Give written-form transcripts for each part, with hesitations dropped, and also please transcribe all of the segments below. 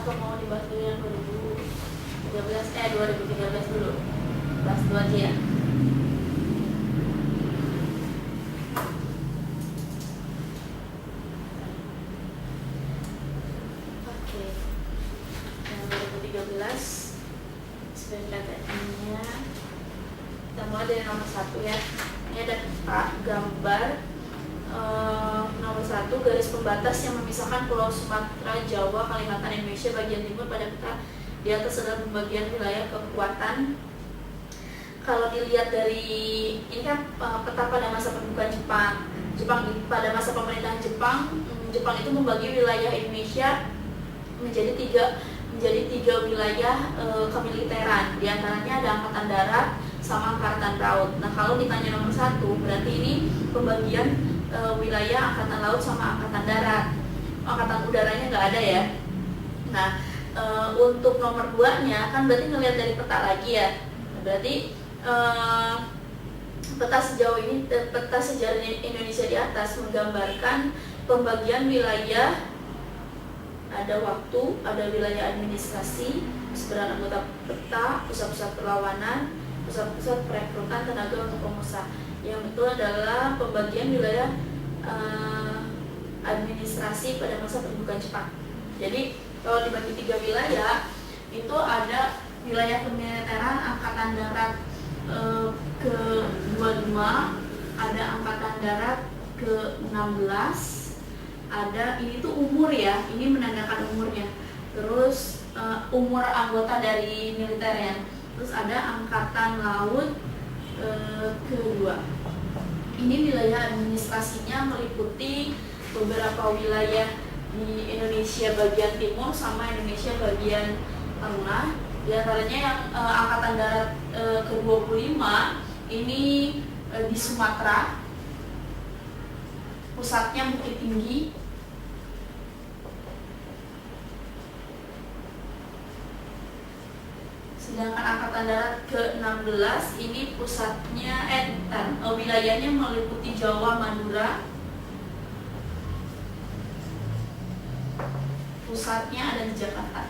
atau mau dibahas dulu yang 2013 dulu, bahas dulu aja ya. Oke, yang 2013 SBMPTN-nya kita mulai dari nomor 1 ya. Ini ada gambar nomor 1, garis pembatas yang memisahkan Pulau Sumatera, Jawa, Kalimantan, Indonesia bagian timur pada peta di atas adalah pembagian wilayah kekuatan. Kalau dilihat dari ini kan peta pada masa pendudukan Jepang pada masa pemerintahan Jepang itu membagi wilayah Indonesia menjadi tiga wilayah kemiliteran. Di antaranya ada angkatan darat sama angkatan laut. Nah, kalau ditanya nomor 1, berarti ini pembagian wilayah angkatan laut sama angkatan darat. Angkatan udaranya nggak ada ya. Nah, untuk nomor 2-nya kan berarti ngelihat dari peta lagi ya. Berarti peta sejauh ini, peta sejarah Indonesia di atas menggambarkan pembagian wilayah, ada waktu, ada wilayah administrasi, sebaran anggota peta, pusat-pusat perlawanan, pusat-pusat perekrutan tenaga untuk pengusaha. Yang betul adalah pembagian wilayah administrasi pada masa pendudukan Jepang. Jadi kalau dibagi 3 wilayah, itu ada wilayah kemiliteran angkatan darat ke-25, ada angkatan darat ke-16, ada ini tuh umur ya, ini menandakan umurnya. Terus umur anggota dari militernya. Terus ada angkatan laut ke-2. Ini wilayah administrasinya meliputi beberapa wilayah di Indonesia bagian timur sama Indonesia bagian tengah. Di antaranya yang angkatan darat ke-25 ini di Sumatera, pusatnya Bukit Tinggi. Sedangkan angkatan darat ke-16 ini pusatnya wilayahnya meliputi Jawa, Madura. Pusatnya ada di Jakarta.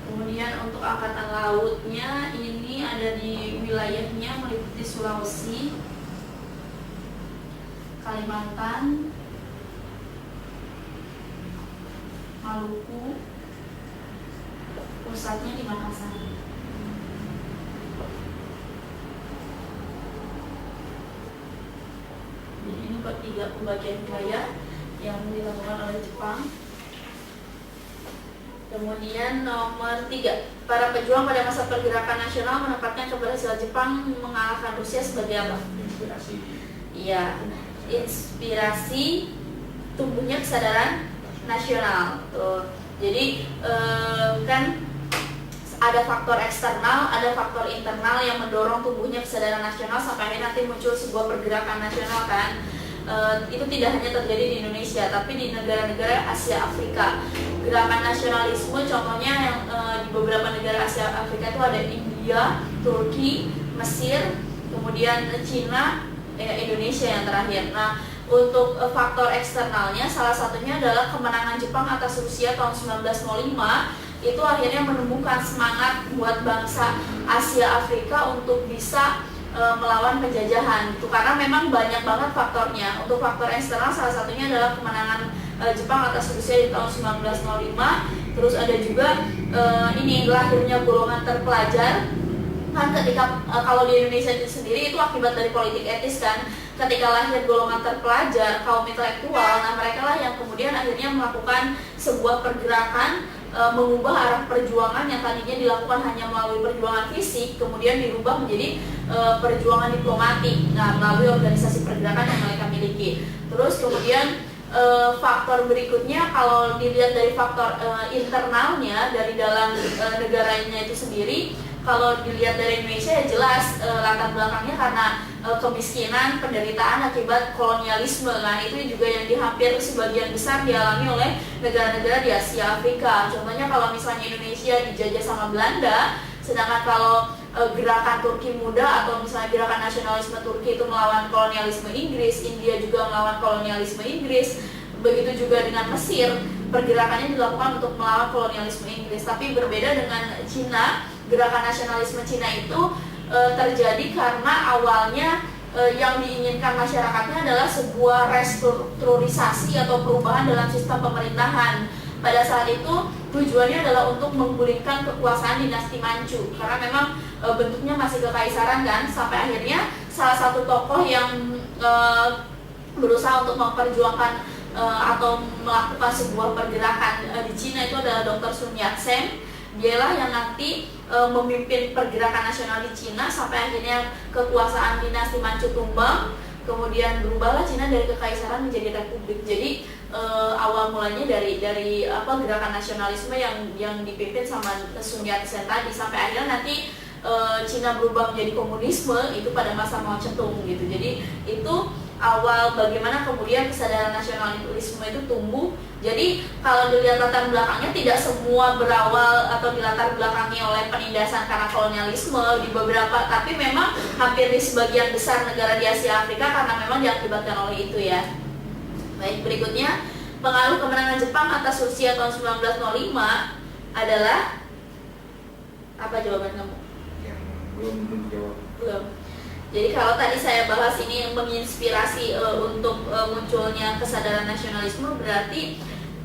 Kemudian untuk angkatan lautnya ini ada di wilayahnya meliputi Sulawesi, Kalimantan, Maluku, pusatnya di Makassar. Jadi ini 3 pembagian wilayah yang dilakukan oleh Jepang. Kemudian nomor 3, para pejuang pada masa pergerakan nasional menempatkan keberhasilan Jepang mengalahkan Rusia sebagai apa? Inspirasi. Iya, inspirasi tumbuhnya kesadaran nasional. Tuh. Jadi kan ada faktor eksternal, ada faktor internal yang mendorong tumbuhnya kesadaran nasional sampai akhirnya nanti muncul sebuah pergerakan nasional kan. Itu tidak hanya terjadi di Indonesia, tapi di negara-negara Asia Afrika. Gerakan nasionalisme contohnya yang di beberapa negara Asia Afrika itu ada India, Turki, Mesir, kemudian Cina, Indonesia yang terakhir. Nah, untuk faktor eksternalnya salah satunya adalah kemenangan Jepang atas Rusia tahun 1905. Itu akhirnya menumbuhkan semangat buat bangsa Asia Afrika untuk bisa melawan penjajahan. Itu karena memang banyak banget faktornya. Untuk faktor eksternal salah satunya adalah kemenangan Jepang atas Rusia di tahun 1905. Terus ada juga ini lahirnya golongan terpelajar. Kan ketika kalau di Indonesia sendiri itu akibat dari politik etis kan. Ketika lahir golongan terpelajar, kaum intelektual, nah mereka lah yang kemudian akhirnya melakukan sebuah pergerakan mengubah arah perjuangan yang tadinya dilakukan hanya melalui perjuangan fisik, kemudian dirubah menjadi perjuangan diplomatik, nah melalui organisasi pergerakan yang mereka miliki. Terus kemudian faktor berikutnya kalau dilihat dari faktor internalnya dari dalam negaranya itu sendiri, kalau dilihat dari Indonesia ya jelas latar belakangnya karena kemiskinan, penderitaan akibat kolonialisme. Nah itu juga yang hampir sebagian besar dialami oleh negara-negara di Asia Afrika. Contohnya kalau misalnya Indonesia dijajah sama Belanda, sedangkan kalau gerakan Turki Muda atau misalnya gerakan nasionalisme Turki itu melawan kolonialisme Inggris, India juga melawan kolonialisme Inggris, begitu juga dengan Mesir, pergerakannya dilakukan untuk melawan kolonialisme Inggris. Tapi berbeda dengan Cina, gerakan nasionalisme Cina itu terjadi karena awalnya yang diinginkan masyarakatnya adalah sebuah restrukturisasi atau perubahan dalam sistem pemerintahan. Pada saat itu tujuannya adalah untuk menggulingkan kekuasaan dinasti Manchu, karena memang bentuknya masih kekaisaran kan, sampai akhirnya salah satu tokoh yang berusaha untuk memperjuangkan atau melakukan sebuah pergerakan di Cina itu adalah Dr. Sun Yat-sen. Dialah yang nanti memimpin pergerakan nasional di Cina sampai akhirnya kekuasaan dinasti Manchu tumbang. Kemudian berubahlah Cina dari kekaisaran menjadi republik. Jadi awal mulanya dari gerakan nasionalisme yang dipimpin sama Sun Yat-sen tadi, sampai akhirnya nanti Cina berubah menjadi komunisme itu pada masa Mao Zedong gitu. Jadi itu awal bagaimana kemudian kesadaran nasionalisme itu tumbuh. Jadi kalau dilihat latar belakangnya, tidak semua berawal atau dilatar belakangi oleh penindasan karena kolonialisme di beberapa, tapi memang hampir di sebagian besar negara di Asia Afrika karena memang diakibatkan oleh itu ya. Baik, berikutnya pengaruh kemenangan Jepang atas Rusia tahun 1905 adalah apa jawaban kamu? Yang belum jawab. Belum. Jadi kalau tadi saya bahas ini yang menginspirasi untuk munculnya kesadaran nasionalisme, berarti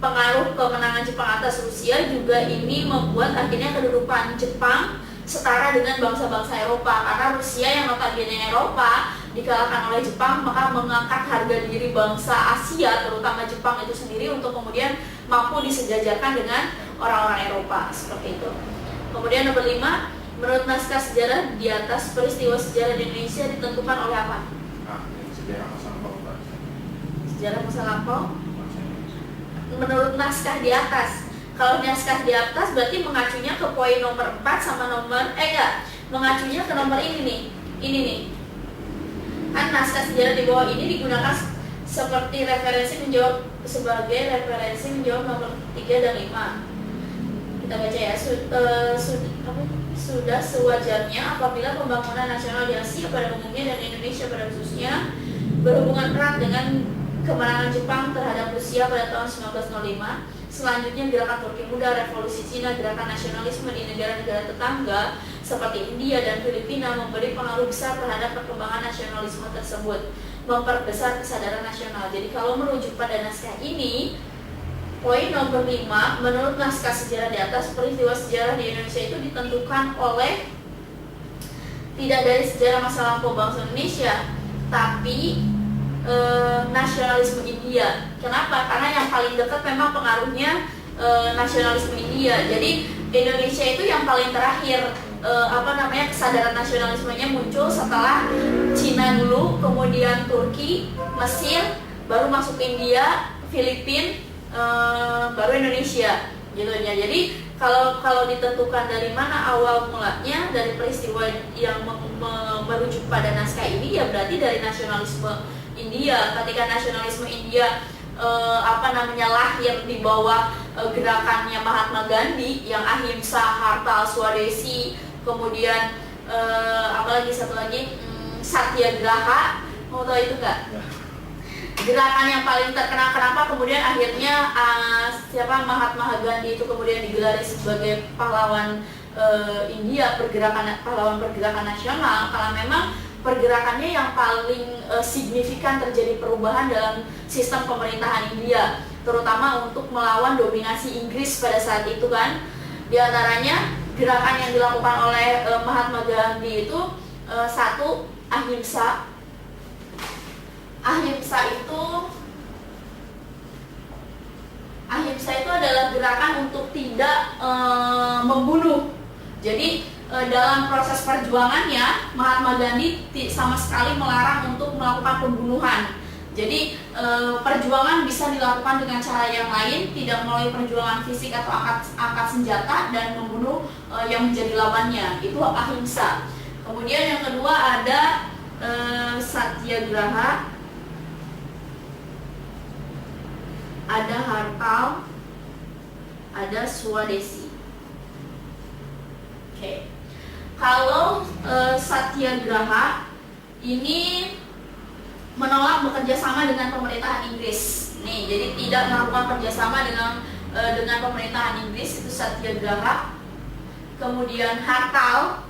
pengaruh kemenangan Jepang atas Rusia juga ini membuat akhirnya kedudukan Jepang setara dengan bangsa-bangsa Eropa, karena Rusia yang notabene Eropa dikalahkan oleh Jepang, maka mengangkat harga diri bangsa Asia terutama Jepang itu sendiri untuk kemudian mampu disejajarkan dengan orang-orang Eropa seperti itu. Kemudian nomor 5, menurut naskah sejarah di atas, peristiwa sejarah di Indonesia ditentukan oleh apa? Sejarah masa lampau. Sejarah masa lampau. Menurut naskah di atas. Kalau naskah di atas berarti mengacunya ke poin nomor 4 sama nomor mengacunya ke nomor ini nih. Ini nih. Kan naskah sejarah di bawah ini digunakan sebagai referensi menjawab nomor 3 dan 5. Kita baca ya. Sudah sewajarnya apabila pembangunan nasional di Asia pada umumnya dan Indonesia pada khususnya berhubungan erat dengan kemenangan Jepang terhadap Rusia pada tahun 1905. Selanjutnya gerakan Turki Muda, revolusi Cina, gerakan nasionalisme di negara-negara tetangga seperti India dan Filipina memberi pengaruh besar terhadap perkembangan nasionalisme tersebut, memperbesar kesadaran nasional. Jadi kalau merujuk pada naskah ini, poin nomor 5, menurut naskah sejarah di atas, peristiwa sejarah di Indonesia itu ditentukan oleh tidak dari sejarah masa lampau bangsa Indonesia, tapi nasionalisme India. Kenapa? Karena yang paling dekat memang pengaruhnya nasionalisme India. Jadi Indonesia itu yang paling terakhir kesadaran nasionalismenya muncul setelah Cina dulu, kemudian Turki, Mesir, baru masuk India, Filipina, baru Indonesia gitu ya. Jadi kalau ditentukan dari mana awal mulanya, dari peristiwa yang merujuk pada naskah ini, ya berarti dari nasionalisme India. Ketika nasionalisme India lahir di bawah gerakannya Mahatma Gandhi yang ahimsa, hartal, swadesi, kemudian satu lagi satyagraha, mau tahu itu enggak? Gerakan yang paling terkenal. Kenapa kemudian akhirnya Mahatma Gandhi itu kemudian digelari sebagai pahlawan India, pahlawan pergerakan nasional, karena memang pergerakannya yang paling signifikan terjadi perubahan dalam sistem pemerintahan India, terutama untuk melawan dominasi Inggris pada saat itu kan. Di antaranya gerakan yang dilakukan oleh Mahatma Gandhi itu satu, ahimsa. Ahimsa itu adalah gerakan untuk tidak membunuh. Jadi dalam proses perjuangannya Mahatma Gandhi sama sekali melarang untuk melakukan pembunuhan. Jadi perjuangan bisa dilakukan dengan cara yang lain, tidak melalui perjuangan fisik atau angkat senjata dan membunuh yang menjadi lawannya. Itu ahimsa. Kemudian yang kedua ada satyagraha, ada hartal, ada swadesi. Oke. Kalau Satyagraha ini menolak bekerja sama dengan pemerintahan Inggris. Nih, jadi tidak melakukan kerjasama dengan pemerintahan Inggris, itu Satyagraha. Kemudian Hartal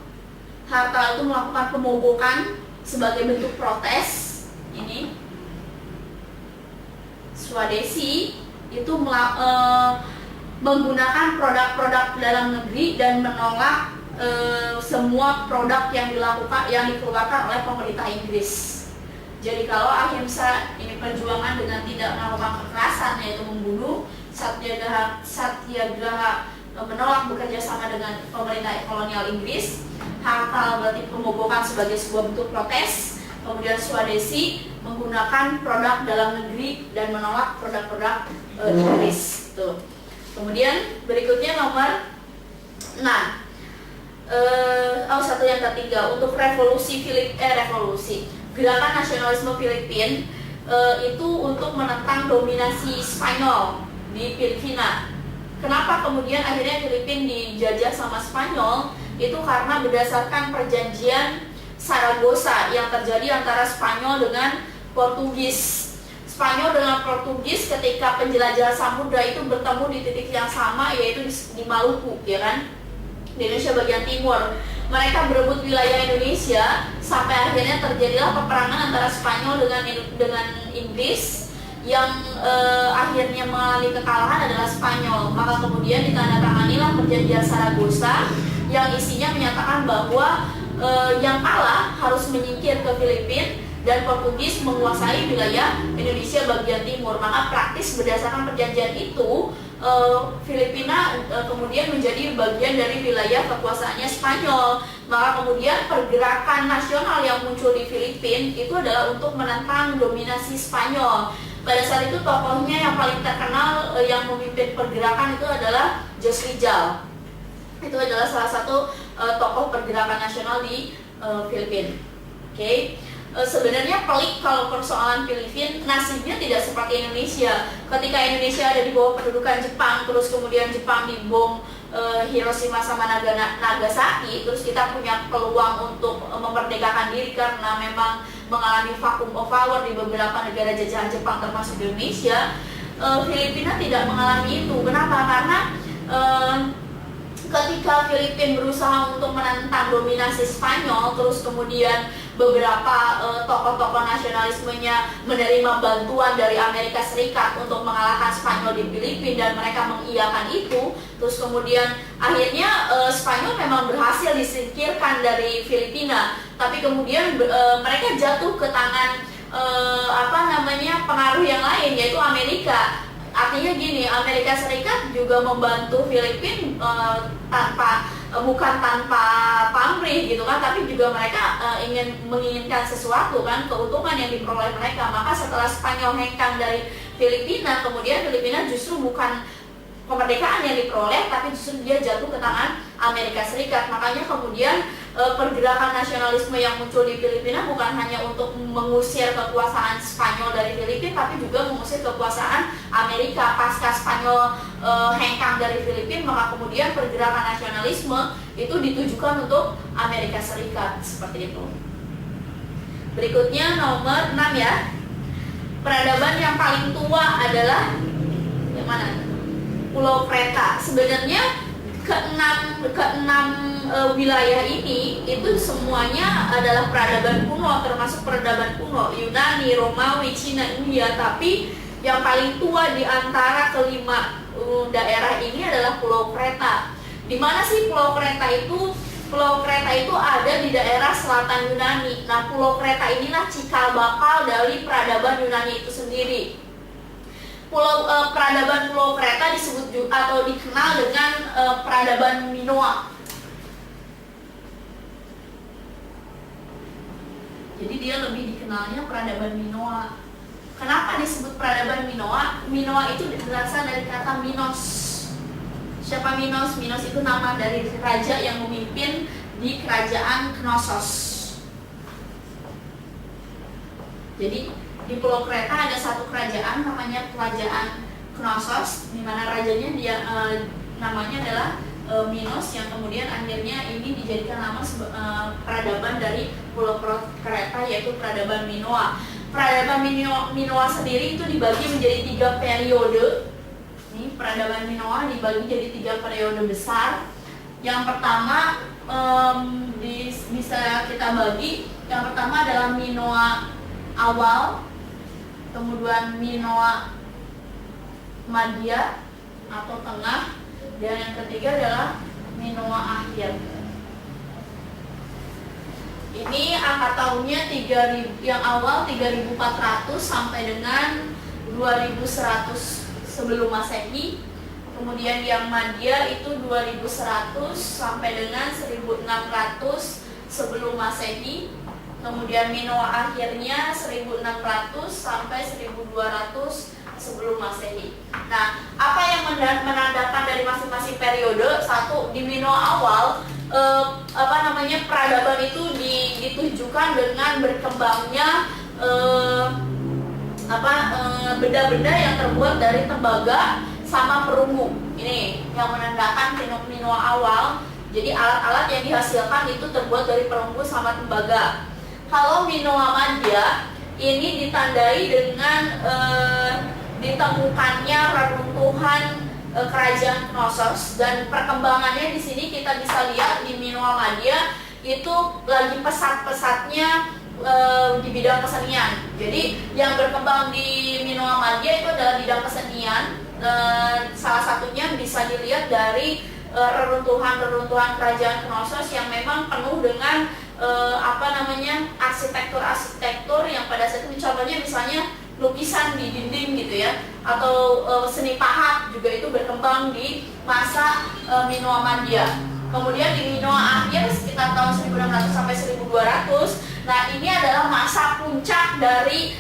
itu melakukan pemogokan sebagai bentuk protes. Ini Swadesi itu menggunakan produk-produk dalam negeri dan menolak semua produk yang dikeluarkan oleh pemerintah Inggris. Jadi kalau ahimsa ini perjuangan dengan tidak melakukan kekerasan, yaitu membunuh. Satyagraha menolak bekerja sama dengan pemerintah kolonial Inggris. Hartal berarti pemogokan sebagai sebuah bentuk protes. Kemudian Swadesi menggunakan produk dalam negeri dan menolak produk-produk Inggris. Tuh. Kemudian berikutnya nomor 6. Satu yang ketiga, untuk revolusi gerakan nasionalisme Filipina itu untuk menentang dominasi Spanyol di Filipina. Kenapa kemudian akhirnya Filipina dijajah sama Spanyol? Itu karena berdasarkan perjanjian Saragossa yang terjadi antara Spanyol dengan Portugis. Spanyol dengan Portugis ketika penjelajahan samudra itu bertemu di titik yang sama, yaitu di Maluku, ya kan? Di Indonesia bagian timur. Mereka berebut wilayah Indonesia sampai akhirnya terjadilah peperangan antara Spanyol dengan Inggris, yang akhirnya mengalami kekalahan adalah Spanyol. Maka kemudian ditandatanganilah perjanjian Saragossa yang isinya menyatakan bahwa yang kalah harus menyingkir ke Filipina dan Portugis menguasai wilayah Indonesia bagian timur. Maka praktis berdasarkan perjanjian itu, Filipina kemudian menjadi bagian dari wilayah kekuasaannya Spanyol. Maka kemudian pergerakan nasional yang muncul di Filipina itu adalah untuk menentang dominasi Spanyol. Pada saat itu tokohnya yang paling terkenal yang memimpin pergerakan itu adalah Jos Rizal. Itu adalah salah satu tokoh pergerakan nasional di Filipina. Oke. Sebenarnya pelik kalau persoalan Filipina nasibnya tidak seperti Indonesia. Ketika Indonesia ada di bawah pendudukan Jepang, terus kemudian Jepang dibom Hiroshima sama Nagasaki, terus kita punya peluang untuk memerdekakan diri karena memang mengalami vacuum of power di beberapa negara jajahan Jepang termasuk Indonesia. Filipina tidak mengalami itu. Kenapa? Karena ketika Filipina berusaha untuk menentang dominasi Spanyol, terus kemudian beberapa tokoh-tokoh nasionalismenya menerima bantuan dari Amerika Serikat untuk mengalahkan Spanyol di Filipina dan mereka mengiyakan itu, terus kemudian akhirnya Spanyol memang berhasil disingkirkan dari Filipina, tapi kemudian mereka jatuh ke tangan pengaruh yang lain, yaitu Amerika. Artinya gini, Amerika Serikat juga membantu Filipina bukan tanpa pamrih gitu kan, tapi juga mereka menginginkan sesuatu kan, keuntungan yang diperoleh mereka. Maka setelah Spanyol hengkang dari Filipina, kemudian Filipina justru bukan kemerdekaan yang diperoleh, tapi justru dia jatuh ke tangan Amerika Serikat. Makanya kemudian pergerakan nasionalisme yang muncul di Filipina bukan hanya untuk mengusir kekuasaan Spanyol dari Filipina, tapi juga mengusir kekuasaan Amerika. Pasca Spanyol hengkang dari Filipina, maka kemudian pergerakan nasionalisme itu ditujukan untuk Amerika Serikat, seperti itu. Berikutnya nomor 6 ya. Peradaban yang paling tua adalah yang mana? Pulau Kreta. Sebenarnya keenam wilayah ini itu semuanya adalah peradaban kuno, termasuk peradaban kuno Yunani, Romawi, Cina, India. Tapi yang paling tua di antara kelima daerah ini adalah Pulau Kreta. Di mana sih Pulau Kreta itu? Pulau Kreta itu ada di daerah selatan Yunani. Nah, Pulau Kreta inilah cikal bakal dari peradaban Yunani itu sendiri. Peradaban Pulau Kreta disebut atau dikenal dengan peradaban Minoa. Jadi dia lebih dikenalnya peradaban Minoa. Kenapa disebut peradaban Minoa? Minoa itu berasal dari kata Minos. Siapa Minos? Minos itu nama dari raja yang memimpin di kerajaan Knossos. Jadi di Pulau Kreta ada satu kerajaan namanya Kerajaan Knossos, di mana rajanya namanya adalah Minos yang kemudian akhirnya ini dijadikan nama peradaban dari Pulau Kreta, yaitu peradaban Minoa. Peradaban Minoa sendiri itu dibagi menjadi 3 periode. Ini peradaban Minoa dibagi jadi 3 periode besar. Yang pertama bisa kita bagi. Yang pertama adalah Minoa awal, kemudian Minoa Madya atau tengah, dan yang ketiga adalah Minoa akhir. Ini angka tahunnya 3000, yang awal 3400 sampai dengan 2100 sebelum Masehi. Kemudian yang Madya itu 2100 sampai dengan 1600 sebelum Masehi. Kemudian Minoa akhirnya 1600 sampai 1200 sebelum Masehi. Nah, apa yang menandakan dari masing-masing periode? Satu, di Minoa awal peradaban itu ditujukan dengan berkembangnya benda-benda yang terbuat dari tembaga sama perunggu. Ini yang menandakan Minoa awal. Jadi alat-alat yang dihasilkan itu terbuat dari perunggu sama tembaga. Kalau Minoa Madya ini ditandai dengan ditemukannya reruntuhan kerajaan Knossos, dan perkembangannya di sini kita bisa lihat di Minoa Madya itu lagi pesat-pesatnya di bidang kesenian. Jadi yang berkembang di Minoa Madya itu adalah bidang kesenian. Salah satunya bisa dilihat dari reruntuhan kerajaan Knossos yang memang penuh dengan arsitektur yang pada saat itu contohnya misalnya lukisan di dinding gitu ya, atau seni pahat juga itu berkembang di masa Minoa Madya. Kemudian di Minoa akhir sekitar tahun 1600 sampai 1200. Nah, ini adalah masa puncak dari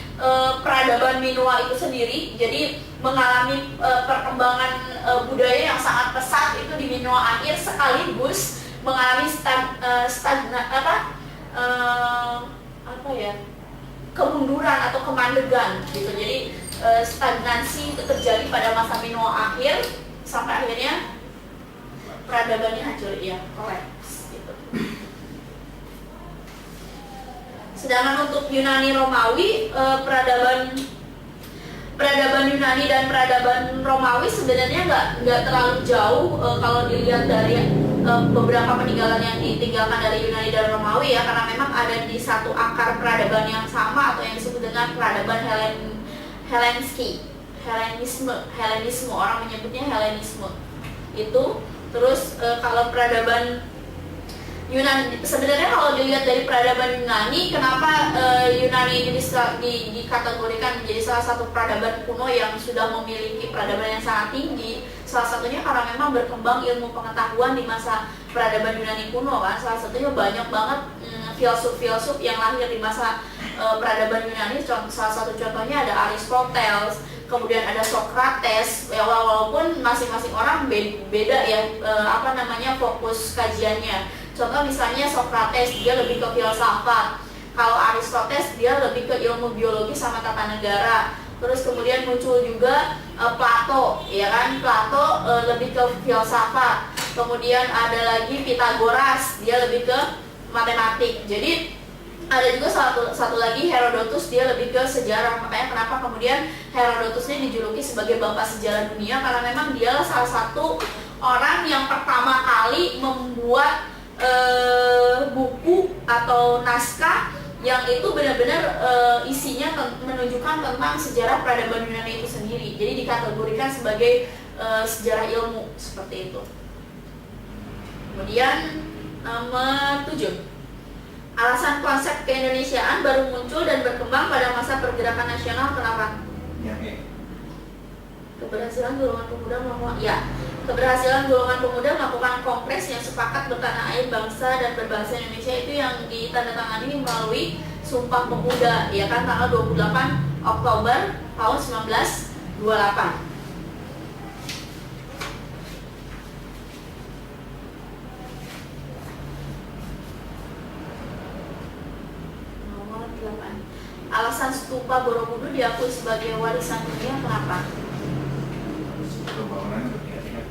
peradaban Minoa itu sendiri. Jadi mengalami perkembangan budaya yang sangat pesat itu di Minoa akhir, sekaligus mengalami kemunduran atau kemandegan gitu. Jadi stagnansi itu terjadi pada masa Minoa akhir sampai akhirnya peradabannya hancur, ya, kolaps gitu. Sedangkan untuk Yunani Romawi, peradaban Yunani dan peradaban Romawi sebenarnya nggak terlalu jauh kalau dilihat dari beberapa peninggalan yang ditinggalkan dari Yunani dan Romawi ya, karena memang ada di satu akar peradaban yang sama atau yang disebut dengan peradaban Helenisme, orang menyebutnya Helenisme itu. Terus kalau peradaban Yunani, sebenarnya kalau dilihat dari peradaban Yunani, kenapa Yunani ini dikategorikan menjadi salah satu peradaban kuno yang sudah memiliki peradaban yang sangat tinggi? Salah satunya karena memang berkembang ilmu pengetahuan di masa peradaban Yunani kuno kan. Salah satunya banyak banget filsuf-filsuf yang lahir di masa peradaban Yunani. Salah satu contohnya ada Aristoteles, kemudian ada Socrates. Ya, walaupun masing-masing orang beda ya fokus kajiannya. Contoh misalnya Socrates dia lebih ke filsafat, kalau Aristoteles dia lebih ke ilmu biologi sama tata negara. Terus kemudian muncul juga Plato, ya kan? Plato lebih ke filsafat. Kemudian ada lagi Pythagoras, dia lebih ke matematik. Jadi ada juga satu lagi Herodotus, dia lebih ke sejarah. Makanya kenapa kemudian Herodotus ini dijuluki sebagai bapak sejarah dunia, karena memang dialah salah satu orang yang pertama kali membuat buku atau naskah yang itu benar-benar isinya menunjukkan tentang sejarah peradaban Yunani itu sendiri. Jadi dikategorikan sebagai sejarah ilmu seperti itu. Kemudian nomor 7, alasan konsep keindonesiaan baru muncul dan berkembang pada masa pergerakan nasional. Kenapa? Keberhasilan golongan pemuda keberhasilan golongan pemuda melakukan kongres yang sepakat bertanah air, bangsa dan berbahasa Indonesia itu yang ditandatangani melalui Sumpah Pemuda, ya kan, tanggal 28 Oktober tahun 1928. Nomor 8. Alasan stupa Borobudur diakui sebagai warisan dunia, kenapa? Pembangunan bertingkat-tingkat.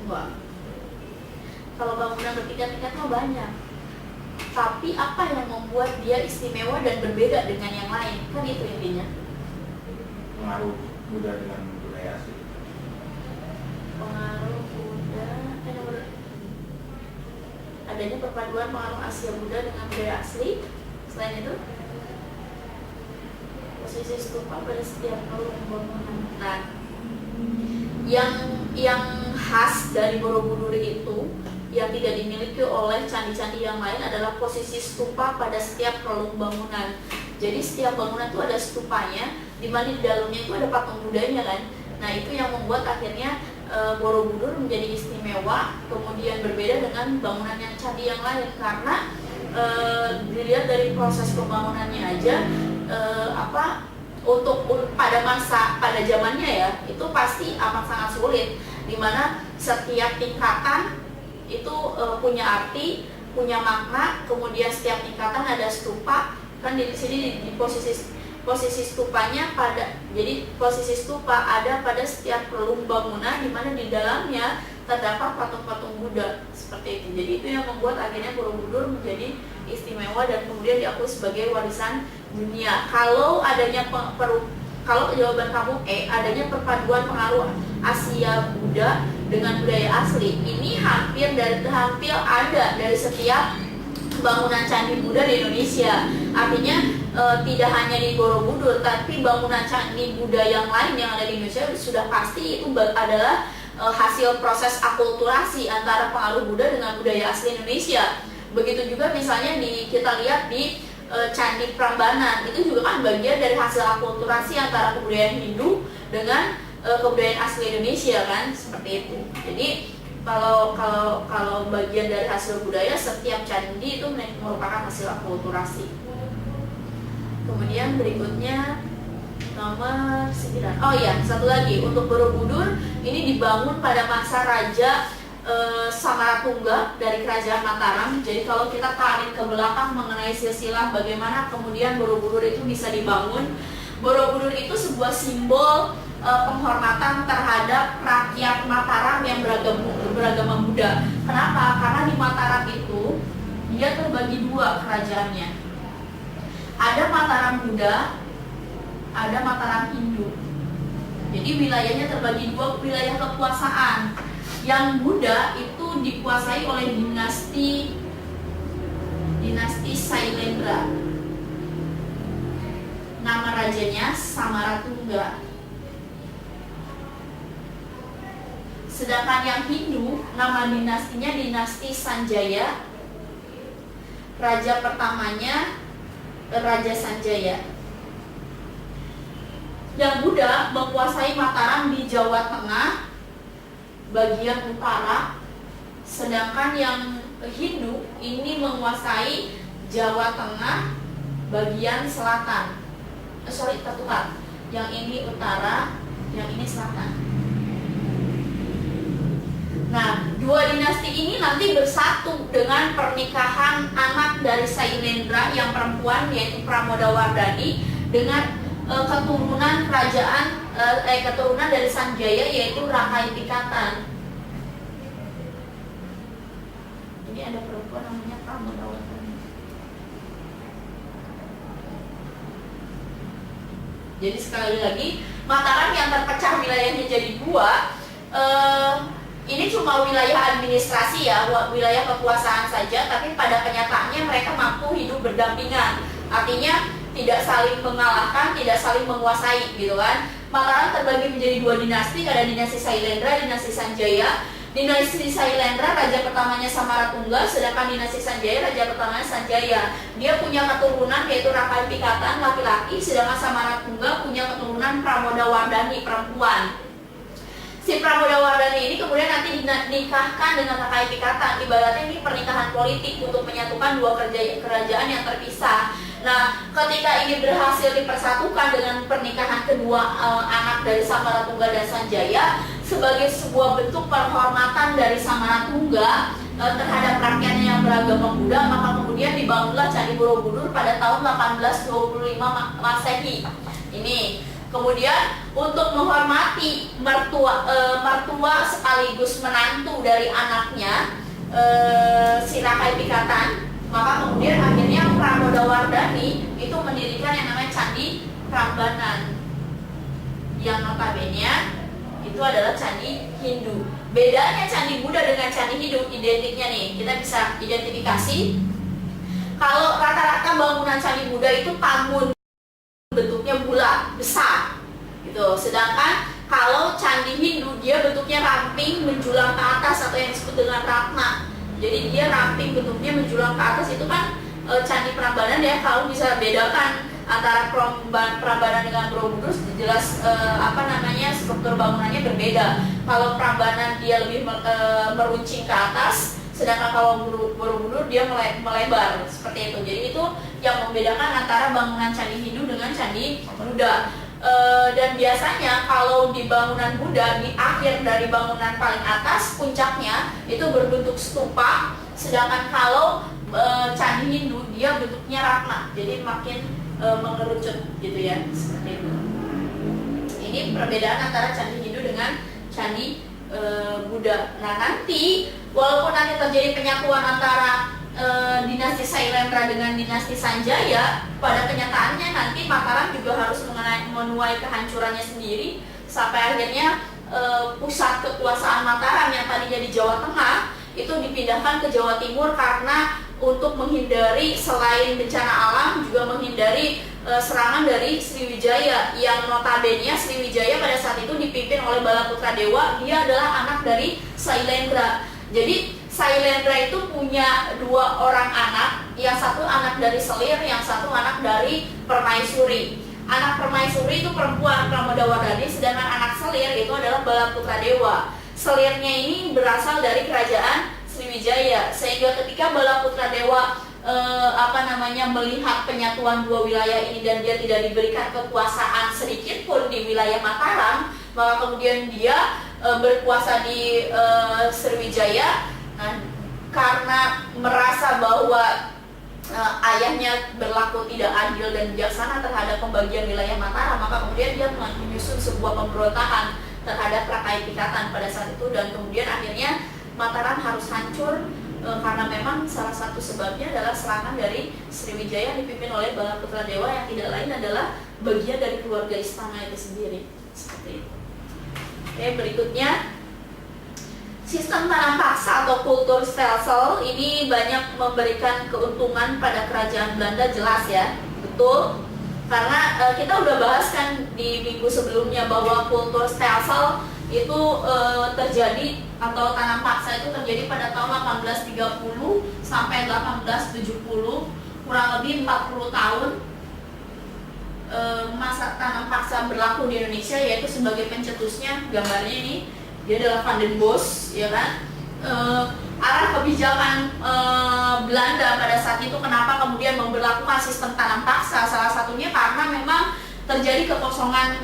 Enggak. Kalau bangunan bertingkat-tingkat mah banyak. Tapi apa yang membuat dia istimewa dan berbeda dengan yang lain? Kan itu intinya. Pengaruh Buddha dengan budaya asli. Pengaruh Buddha, adanya perpaduan pengaruh Asia Buddha dengan budaya asli. Selain itu, posisi stupa pada setiap kolom bangunan. Nah, yang khas dari Borobudur itu yang tidak dimiliki oleh candi-candi yang lain adalah posisi stupa pada setiap kolom bangunan. Jadi setiap bangunan itu ada stupanya, di mana di dalamnya itu ada patung Budanya kan. Nah, itu yang membuat akhirnya Borobudur menjadi istimewa, kemudian berbeda dengan bangunan yang candi yang lain karena dilihat dari proses pembangunannya aja untuk pada zamannya ya itu pasti amat sangat sulit, dimana setiap tingkatan itu punya arti, punya makna, kemudian setiap tingkatan ada stupa kan di sini di posisi stupanya jadi posisi stupa ada pada setiap relung bangunan di mana di dalamnya terdapat patung-patung Buddha seperti itu. Jadi itu yang membuat akhirnya Borobudur menjadi istimewa dan kemudian diakui sebagai warisan dunia. Kalau jawaban kamu adanya perpaduan pengaruh Asia Buddha dengan budaya asli, ini hampir ada dari setiap bangunan candi Buddha di Indonesia. Artinya tidak hanya di Borobudur, tapi bangunan candi Buddha yang lain yang ada di Indonesia sudah pasti itu adalah hasil proses akulturasi antara pengaruh Buddha dengan budaya asli Indonesia. Begitu juga misalnya kita lihat di Candi Prambanan, itu juga kan bagian dari hasil akulturasi antara kebudayaan Hindu dengan kebudayaan asli Indonesia kan, seperti itu. Jadi kalau bagian dari hasil budaya, setiap candi itu merupakan hasil akulturasi. Kemudian berikutnya nomor 9. Oh iya, satu lagi untuk Borobudur ini dibangun pada masa Raja Samaratungga dari Kerajaan Mataram. Jadi kalau kita tarik ke belakang mengenai silsilah bagaimana kemudian Borobudur itu bisa dibangun, Borobudur itu sebuah simbol penghormatan terhadap rakyat Mataram yang beragama Buddha. Kenapa? Karena di Mataram itu dia terbagi dua kerajaannya. Ada Mataram Buddha, ada Mataram Hindu. Jadi wilayahnya terbagi dua wilayah kekuasaan. Yang Buddha itu dikuasai oleh dinasti Sailendra. Nama rajanya Samaratungga. Sedangkan yang Hindu, nama dinastinya dinasti Sanjaya. Raja pertamanya Raja Sanjaya. Yang Buddha menguasai Mataram di Jawa Tengah bagian utara, sedangkan yang Hindu ini menguasai Jawa Tengah bagian selatan. Tertukar. Yang ini utara, yang ini selatan. Nah, dua dinasti ini nanti bersatu dengan pernikahan anak dari Sailendra yang perempuan yaitu Pramodawardhani dengan keturunan keturunan dari Sanjaya yaitu Rakai Pikatan. Ini ada perempuan namanya Pramodawardhani. Jadi sekali lagi Mataram yang terpecah wilayahnya jadi dua, ini cuma wilayah administrasi ya, wilayah kekuasaan saja, tapi pada kenyataannya mereka mampu hidup berdampingan. Artinya tidak saling mengalahkan, tidak saling menguasai gitu kan. Mataram terbagi menjadi dua dinasti, ada dinasti Sailendra, dinasti Sanjaya. Dinasti Sailendra raja pertamanya Samaratungga, sedangkan dinasti Sanjaya raja pertamanya Sanjaya. Dia punya keturunan yaitu Rakai Pikatan laki-laki, sedangkan Samaratungga punya keturunan Pramodawardhani perempuan. Si Pramodawardhani ini kemudian nanti dinikahkan dengan Rakai Pikatan. Ibaratnya ini pernikahan politik untuk menyatukan dua kerajaan yang terpisah. Nah, ketika ini berhasil dipersatukan dengan pernikahan kedua anak dari Samaratungga dan Sanjaya sebagai sebuah bentuk penghormatan dari Samaratungga terhadap rakyatnya yang beragama Buddha, maka kemudian dibangunlah Candi Borobudur pada tahun 1825 Masehi. Ini kemudian untuk menghormati mertua sekaligus menantu dari anaknya, si Rakai Pikatan, maka kemudian akhirnya Pramodawardhani itu mendirikan yang namanya Candi Prambanan, yang notabene itu adalah candi Hindu. Bedanya candi Buddha dengan candi Hindu, identiknya nih, kita bisa identifikasi. Kalau rata-rata bangunan candi Buddha itu panggung, bentuknya bulat, besar gitu. Sedangkan kalau candi Hindu dia bentuknya ramping, menjulang ke atas, atau yang disebut dengan ratna. Jadi dia ramping, bentuknya menjulang ke atas. Itu kan candi Prambanan ya. Kalau bisa bedakan antara Prambanan dengan Borobudur, jelas struktur bangunannya berbeda. Kalau Prambanan dia lebih meruncing ke atas, sedangkan kalau Borobudur dia melebar seperti itu. Jadi itu yang membedakan antara bangunan candi Hindu dengan candi Buddha. Dan biasanya kalau di bangunan Buddha, di akhir dari bangunan paling atas, puncaknya itu berbentuk stupa, sedangkan kalau candi Hindu dia bentuknya ratna, jadi makin mengerucut gitu ya, seperti itu. Ini perbedaan antara candi Hindu dengan candi Buddha. Nah nanti walaupun nanti terjadi penyatuan antara dinasti Sailendra dengan dinasti Sanjaya, pada kenyataannya nanti Mataram juga harus menuai kehancurannya sendiri, sampai akhirnya pusat kekuasaan Mataram yang tadinya di Jawa Tengah itu dipindahkan ke Jawa Timur, karena untuk menghindari selain bencana alam juga menghindari serangan dari Sriwijaya, yang notabene Sriwijaya pada saat itu dipimpin oleh Balaputra Dewa. Dia adalah anak dari Sailendra. Jadi Sailendra itu punya 2 orang anak, yang satu anak dari Selir, yang satu anak dari Permaisuri. Anak Permaisuri itu perempuan, Pramodawardhani, sedangkan anak Selir itu adalah Balaputra Dewa. Selirnya ini berasal dari kerajaan Sriwijaya, sehingga ketika Balaputra Dewa melihat penyatuan 2 wilayah ini dan dia tidak diberikan kekuasaan sedikit pun di wilayah Mataram, maka kemudian dia berkuasa di Sriwijaya. Nah, karena merasa bahwa ayahnya berlaku tidak adil dan bijaksana terhadap pembagian wilayah Mataram, maka kemudian dia menyusun sebuah pemberontakan terhadap Rakai Pikatan pada saat itu, dan kemudian akhirnya Mataram harus hancur karena memang salah satu sebabnya adalah serangan dari Sriwijaya yang dipimpin oleh Balaputra Dewa, yang tidak lain adalah bagian dari keluarga istana itu sendiri. Seperti itu. Oke, berikutnya sistem tanam paksa atau kultur stelsel ini banyak memberikan keuntungan pada kerajaan Belanda, jelas ya, betul. Karena kita udah bahas kan di minggu sebelumnya bahwa kultur stelsel itu terjadi, atau tanam paksa itu terjadi pada tahun 1830 sampai 1870, kurang lebih 40 tahun masa tanam paksa berlaku di Indonesia, yaitu sebagai pencetusnya gambarnya ini dia adalah Van den Bosch, ya kan. Arah kebijakan Belanda pada saat itu kenapa kemudian memberlakukan sistem tanam paksa, salah satunya karena memang terjadi kekosongan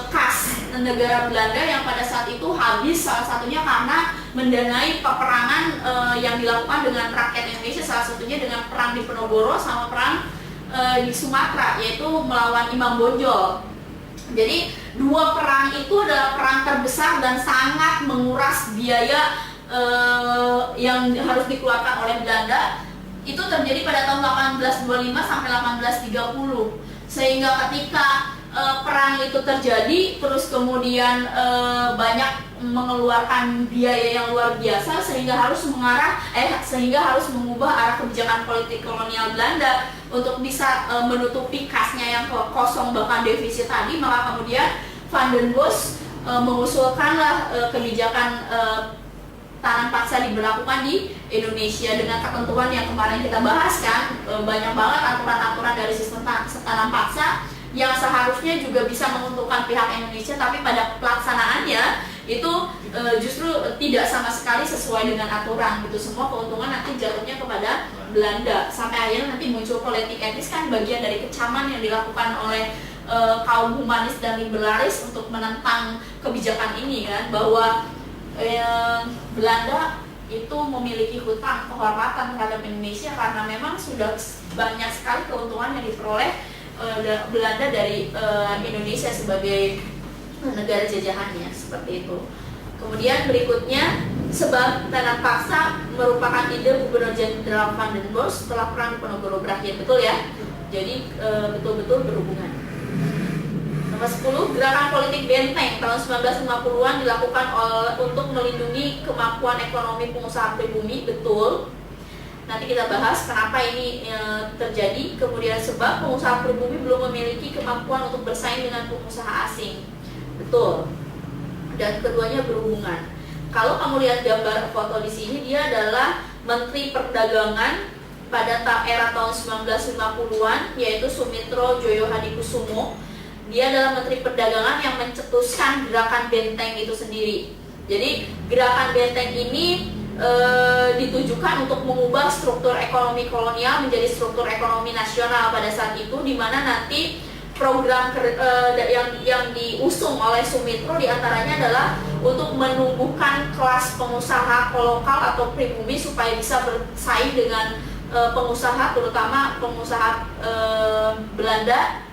kas negara Belanda yang pada saat itu habis, salah satunya karena mendanai peperangan yang dilakukan dengan rakyat Indonesia, salah satunya dengan perang di Penogoro sama perang di Sumatera, yaitu melawan Imam Bonjol. Jadi 2 perang itu adalah perang terbesar dan sangat menguras biaya yang harus dikeluarkan oleh Belanda. Itu terjadi pada tahun 1825 sampai 1830. Sehingga ketika perang itu terjadi, terus kemudian banyak mengeluarkan biaya yang luar biasa, sehingga harus mengubah arah kebijakan politik kolonial Belanda untuk bisa menutupi kasnya yang kosong bahkan defisit tadi. Maka kemudian Van den Bosch mengusulkanlah kebijakan tanam paksa diberlakukan di Indonesia dengan ketentuan yang kemarin kita bahas kan. Banyak banget aturan-aturan dari sistem tanam paksa yang seharusnya juga bisa menguntungkan pihak Indonesia, tapi pada pelaksanaannya itu justru tidak sama sekali sesuai dengan aturan gitu. Semua keuntungan nanti jatuhnya kepada Belanda, sampai akhirnya nanti muncul politik etis kan, bagian dari kecaman yang dilakukan oleh kaum humanis dan liberalis untuk menentang kebijakan ini kan, bahwa Belanda itu memiliki hutang kehormatan terhadap Indonesia karena memang sudah banyak sekali keuntungan yang diperoleh Belanda dari Indonesia sebagai negara jajahannya, seperti itu. Kemudian berikutnya sebab tanah paksa merupakan ide Gubernur Jenderal Van den Bosch setelah Perang Diponegoro berakhir. Betul ya? Jadi betul-betul berhubungan. Nomor 10, gerakan politik benteng tahun 1950-an dilakukan untuk melindungi kemampuan ekonomi pengusaha pribumi. Betul. Nanti kita bahas kenapa ini terjadi. Kemudian sebab pengusaha pribumi belum memiliki kemampuan untuk bersaing dengan pengusaha asing. Betul. Dan keduanya berhubungan. Kalau kamu lihat gambar foto di sini, dia adalah Menteri Perdagangan pada era tahun 1950-an, yaitu Sumitro Joyo Hadikusumo. Dia adalah Menteri Perdagangan yang mencetuskan gerakan benteng itu sendiri. Jadi gerakan benteng ini ditujukan untuk mengubah struktur ekonomi kolonial menjadi struktur ekonomi nasional pada saat itu, di mana nanti program yang diusung oleh Sumitro diantaranya adalah untuk menumbuhkan kelas pengusaha lokal atau pribumi supaya bisa bersaing dengan pengusaha, terutama pengusaha Belanda,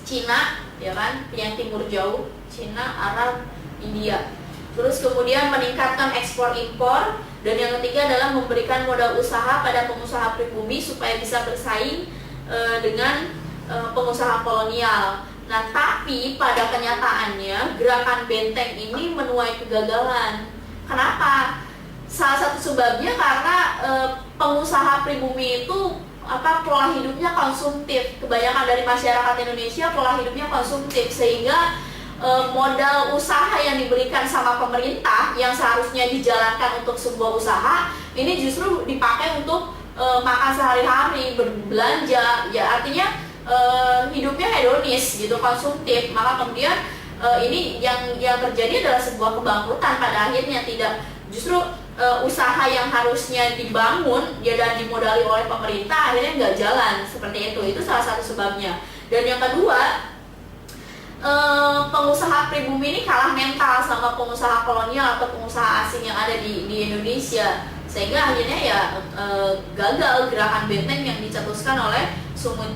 Cina, ya kan, yang timur jauh, Cina, Arab, India. Terus kemudian meningkatkan ekspor impor, dan yang ketiga adalah memberikan modal usaha pada pengusaha pribumi supaya bisa bersaing dengan pengusaha kolonial. Nah, tapi pada kenyataannya gerakan benteng ini menuai kegagalan. Kenapa? Salah satu sebabnya karena pengusaha pribumi itu pola hidupnya konsumtif. Kebanyakan dari masyarakat Indonesia pola hidupnya konsumtif, sehingga modal usaha yang diberikan sama pemerintah yang seharusnya dijalankan untuk sebuah usaha ini justru dipakai untuk makan sehari-hari, berbelanja, ya artinya hidupnya hedonis gitu, konsumtif. Maka kemudian ini yang terjadi adalah sebuah kebangkrutan pada akhirnya. Tidak, justru usaha yang harusnya dibangun ya dan dimodali oleh pemerintah akhirnya nggak jalan seperti itu salah satu sebabnya. Dan yang kedua, pengusaha pribumi ini kalah mental sama pengusaha kolonial atau pengusaha asing yang ada di Indonesia, sehingga akhirnya ya gagal gerakan benteng yang dicetuskan oleh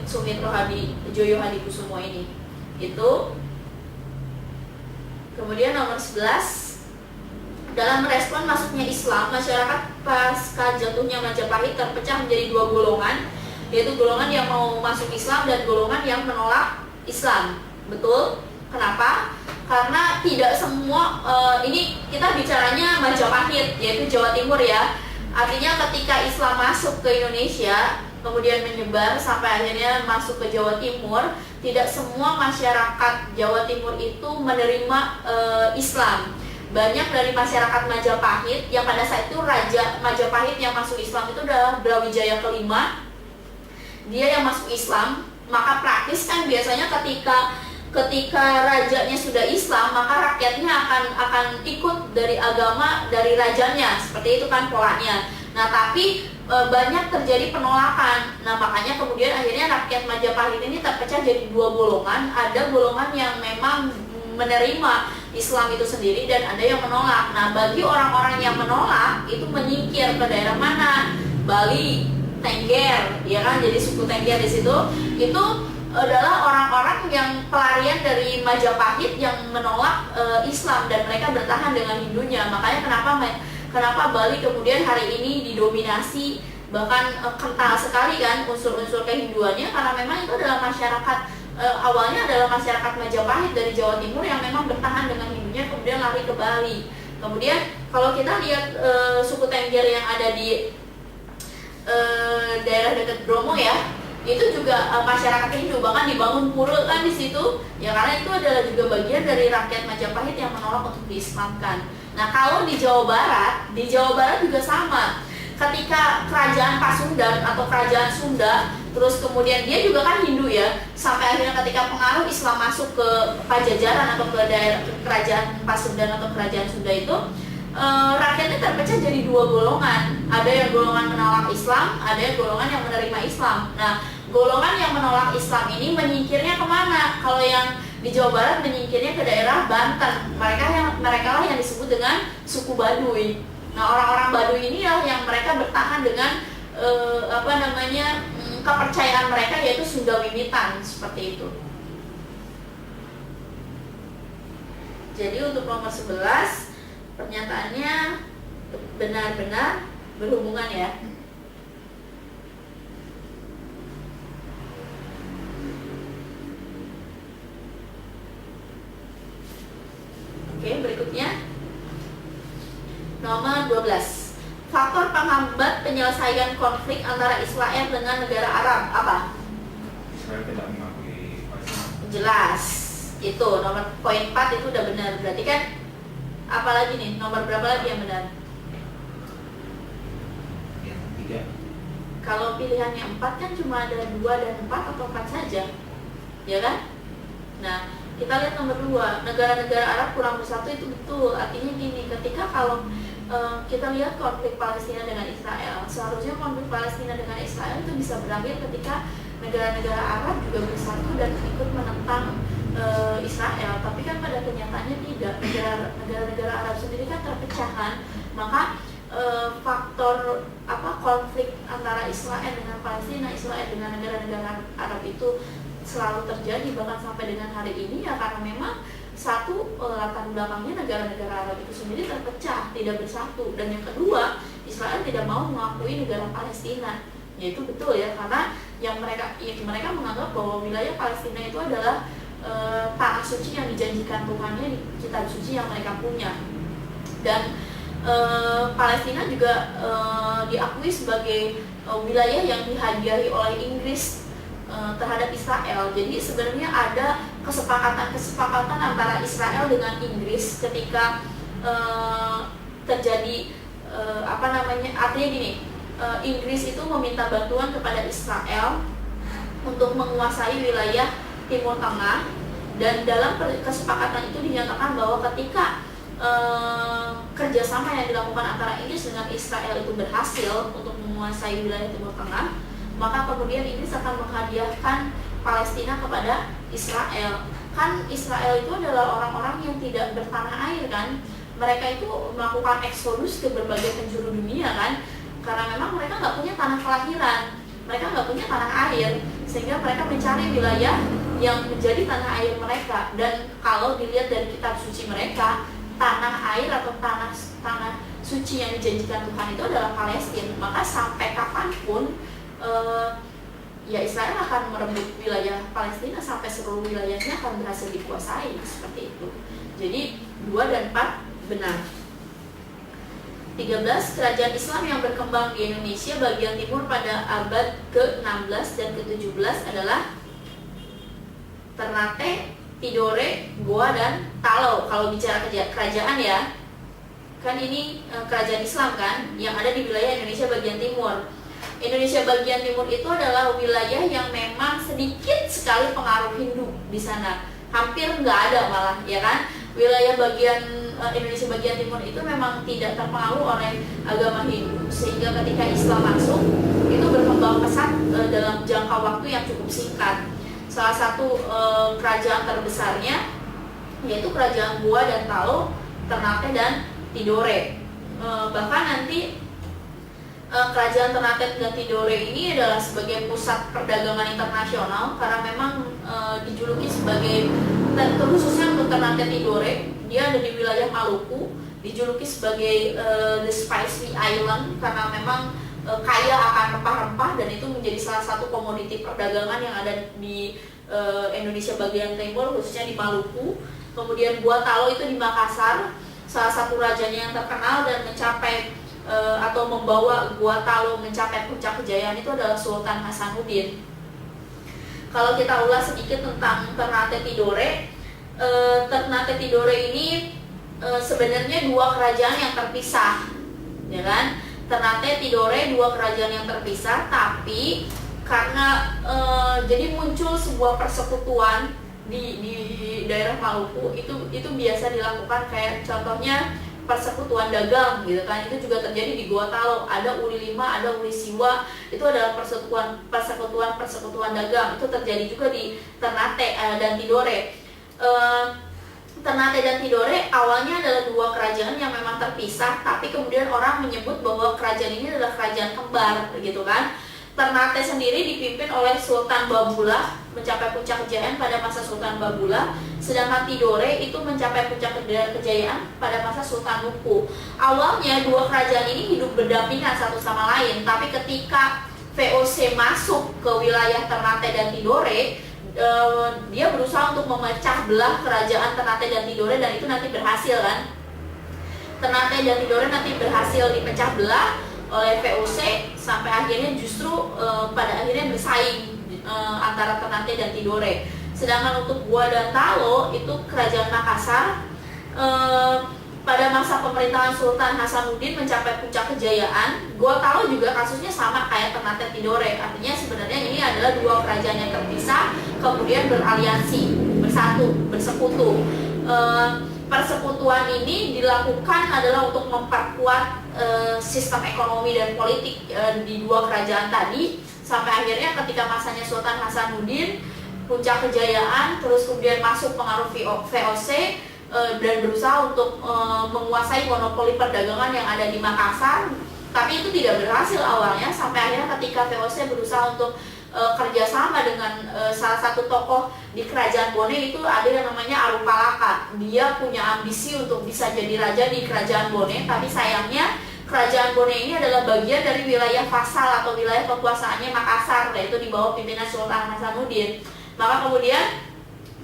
Sumitro Joyo Hadikusumo ini. Itu. Kemudian nomor 11, dalam merespon masuknya Islam, masyarakat pasca jatuhnya Majapahit terpecah menjadi dua golongan, yaitu golongan yang mau masuk Islam dan golongan yang menolak Islam. Betul. Kenapa? Karena tidak semua, ini kita bicaranya Majapahit, yaitu Jawa Timur ya. Artinya ketika Islam masuk ke Indonesia, kemudian menyebar sampai akhirnya masuk ke Jawa Timur, tidak semua masyarakat Jawa Timur itu menerima Islam. Banyak dari masyarakat Majapahit yang pada saat itu Raja Majapahit yang masuk Islam itu adalah Brawijaya kelima. Dia yang masuk Islam, maka praktis kan biasanya ketika rajanya sudah Islam, maka rakyatnya akan ikut dari agama dari rajanya, seperti itu kan polanya. Nah, tapi banyak terjadi penolakan. Nah, makanya kemudian akhirnya rakyat Majapahit ini terpecah jadi dua golongan. Ada golongan yang memang menerima Islam itu sendiri dan ada yang menolak. Nah, bagi orang-orang yang menolak itu menyingkir ke daerah mana? Bali, Tengger, ya kan? Jadi suku Tengger di situ itu adalah orang-orang yang pelarian dari Majapahit yang menolak Islam dan mereka bertahan dengan Hindunya. Makanya kenapa Bali kemudian hari ini didominasi, bahkan kental sekali kan unsur-unsur kehinduannya, karena memang itu adalah masyarakat awalnya adalah masyarakat Majapahit dari Jawa Timur yang memang bertahan dengan Hindunya kemudian lari ke Bali. Kemudian kalau kita lihat suku Tengger yang ada di daerah dekat Bromo ya, itu juga masyarakat Hindu, bahkan dibangun pura kan di situ ya, karena itu adalah juga bagian dari rakyat Majapahit yang menolak untuk diislamkan. Nah, kalau di Jawa Barat juga sama. Ketika kerajaan Pasundan atau kerajaan Sunda, terus kemudian dia juga kan Hindu ya, sampai akhirnya ketika pengaruh Islam masuk ke Pajajaran atau ke daerah kerajaan Pasundan atau kerajaan Sunda itu, rakyatnya terpecah jadi dua golongan. Ada yang golongan menolak Islam, ada yang golongan yang menerima Islam. Nah, golongan yang menolak Islam ini menyingkirnya kemana? Kalau yang di Jawa Barat menyingkirnya ke daerah Banten. Mereka lah yang disebut dengan suku Baduy. Nah, orang-orang Baduy inilah yang mereka bertahan dengan kepercayaan mereka, yaitu Sunda Wimitan, seperti itu. Jadi untuk nomor 11 pernyataannya benar-benar berhubungan ya. Oke, berikutnya nomor 12. Faktor penghambat penyelesaian konflik antara Israel dengan negara Arab apa? Israel tidak mengakui Palestina. Jelas. Itu nomor poin 4 itu udah benar. Berarti kan apalagi nih? Nomor berapa lagi yang benar? Yang ketiga. Kalau pilihannya 4 kan cuma ada 2 dan 4 atau 4 saja. Ya kan? Nah, kita lihat nomor 2. Negara-negara Arab kurang bersatu itu betul. Artinya gini, ketika kalau kita lihat konflik Palestina dengan Israel, seharusnya konflik Palestina dengan Israel itu bisa berakhir ketika negara-negara Arab juga bersatu dan ikut menentang Israel. Tapi kan pada kenyataannya tidak. Negara-negara Arab sendiri kan terpecah kan. Maka faktor konflik antara Israel dengan Palestina, Israel dengan negara-negara Arab itu selalu terjadi bahkan sampai dengan hari ini ya, karena memang satu, latar belakangnya negara-negara Arab itu sendiri terpecah, tidak bersatu, dan yang kedua, Israel tidak mau mengakui negara Palestina. Ya itu betul ya, karena yang mereka menganggap bahwa wilayah Palestina itu adalah tanah suci yang dijanjikan Tuhannya di kitab suci yang mereka punya. Dan Palestina juga diakui sebagai wilayah yang dihadiahi oleh Inggris terhadap Israel. Jadi sebenarnya ada kesepakatan antara Israel dengan Inggris ketika terjadi artinya gini, Inggris itu meminta bantuan kepada Israel untuk menguasai wilayah Timur Tengah, dan dalam kesepakatan itu dinyatakan bahwa ketika kerjasama yang dilakukan antara Inggris dengan Israel itu berhasil untuk menguasai wilayah Timur Tengah, maka kemudian Inggris akan menghadiahkan Palestina kepada Israel. Kan Israel itu adalah orang-orang yang tidak bertanah air kan. Mereka itu melakukan eksodus ke berbagai penjuru dunia kan, karena memang mereka nggak punya tanah kelahiran, mereka nggak punya tanah air, sehingga mereka mencari wilayah yang menjadi tanah air mereka. Dan kalau dilihat dari kitab suci mereka, tanah air atau tanah suci yang dijanjikan Tuhan itu adalah Palestina. Maka sampai kapanpun ya Israel akan merebut wilayah Palestina sampai seluruh wilayahnya akan berhasil dikuasai, seperti itu. Jadi 2 dan 4 benar. 13. Kerajaan Islam yang berkembang di Indonesia bagian timur pada abad ke-16 dan ke-17 adalah Ternate, Tidore, Goa, dan Talo. Kalau bicara kerajaan ya, kan ini kerajaan Islam kan yang ada di wilayah Indonesia bagian timur. Indonesia bagian timur itu adalah wilayah yang memang sedikit sekali pengaruh Hindu di sana, hampir nggak ada malah, ya kan? Wilayah bagian Indonesia bagian timur itu memang tidak terpengaruh oleh agama Hindu, sehingga ketika Islam masuk itu berkembang pesat dalam jangka waktu yang cukup singkat. Salah satu kerajaan terbesarnya yaitu kerajaan Goa dan Talo, Ternate dan Tidore. Bahkan nanti kerajaan Ternate dan Tidore ini adalah sebagai pusat perdagangan internasional, karena memang dijuluki sebagai, khususnya untuk Ternate Tidore, dia ada di wilayah Maluku, dijuluki sebagai the Spicy Island karena memang kaya akan rempah-rempah, dan itu menjadi salah satu komoditi perdagangan yang ada di Indonesia bagian timur, khususnya di Maluku. Kemudian Gua Talo itu di Makassar, salah satu rajanya yang terkenal dan mencapai atau membawa Gua Talo mencapai puncak kejayaan itu adalah Sultan Hasanuddin. Kalau kita ulas sedikit tentang Ternate Tidore, Ternate Tidore ini sebenarnya 2 kerajaan yang terpisah, ya kan? Ternate Tidore 2 kerajaan yang terpisah, tapi karena jadi muncul sebuah persekutuan di daerah Maluku, itu biasa dilakukan, kayak contohnya persekutuan dagang gitu kan, itu juga terjadi di Gua Talo. Ada Uli Lima, ada Uli Siwa, itu adalah persekutuan dagang, itu terjadi juga di Ternate dan Tidore. Ternate dan Tidore awalnya adalah 2 kerajaan yang memang terpisah, tapi kemudian orang menyebut bahwa kerajaan ini adalah kerajaan kembar gitu kan. Ternate sendiri dipimpin oleh Sultan Babula, mencapai puncak kejayaan pada masa Sultan Babula, sedangkan Tidore itu mencapai puncak kejayaan pada masa Sultan Nuku. Awalnya dua kerajaan ini hidup berdampingan satu sama lain, tapi ketika VOC masuk ke wilayah Ternate dan Tidore, dia berusaha untuk memecah belah kerajaan Ternate dan Tidore, dan itu nanti berhasil kan. Ternate dan Tidore nanti berhasil dipecah belah oleh VOC sampai akhirnya justru pada akhirnya bersaing antara Ternate dan Tidore. Sedangkan untuk Goa dan Talo itu kerajaan Makassar pada masa pemerintahan Sultan Hasanuddin mencapai puncak kejayaan. Goa Talo juga kasusnya sama kayak Ternate Tidore. Artinya sebenarnya ini adalah dua kerajaan yang terpisah kemudian beraliansi, bersatu, bersekutu. Persekutuan ini dilakukan adalah untuk memperkuat sistem ekonomi dan politik di dua kerajaan tadi, sampai akhirnya ketika masanya Sultan Hasanuddin puncak kejayaan, terus kemudian masuk pengaruh VOC dan berusaha untuk menguasai monopoli perdagangan yang ada di Makassar. Tapi itu tidak berhasil awalnya, sampai akhirnya ketika VOC berusaha untuk kerjasama dengan salah satu tokoh di kerajaan Bone, itu ada yang namanya Arupalaka. Dia punya ambisi untuk bisa jadi raja di kerajaan Bone, tapi sayangnya kerajaan Bone ini adalah bagian dari wilayah vasal atau wilayah kekuasaannya Makassar, yaitu di bawah pimpinan Sultan Hasanuddin. Maka kemudian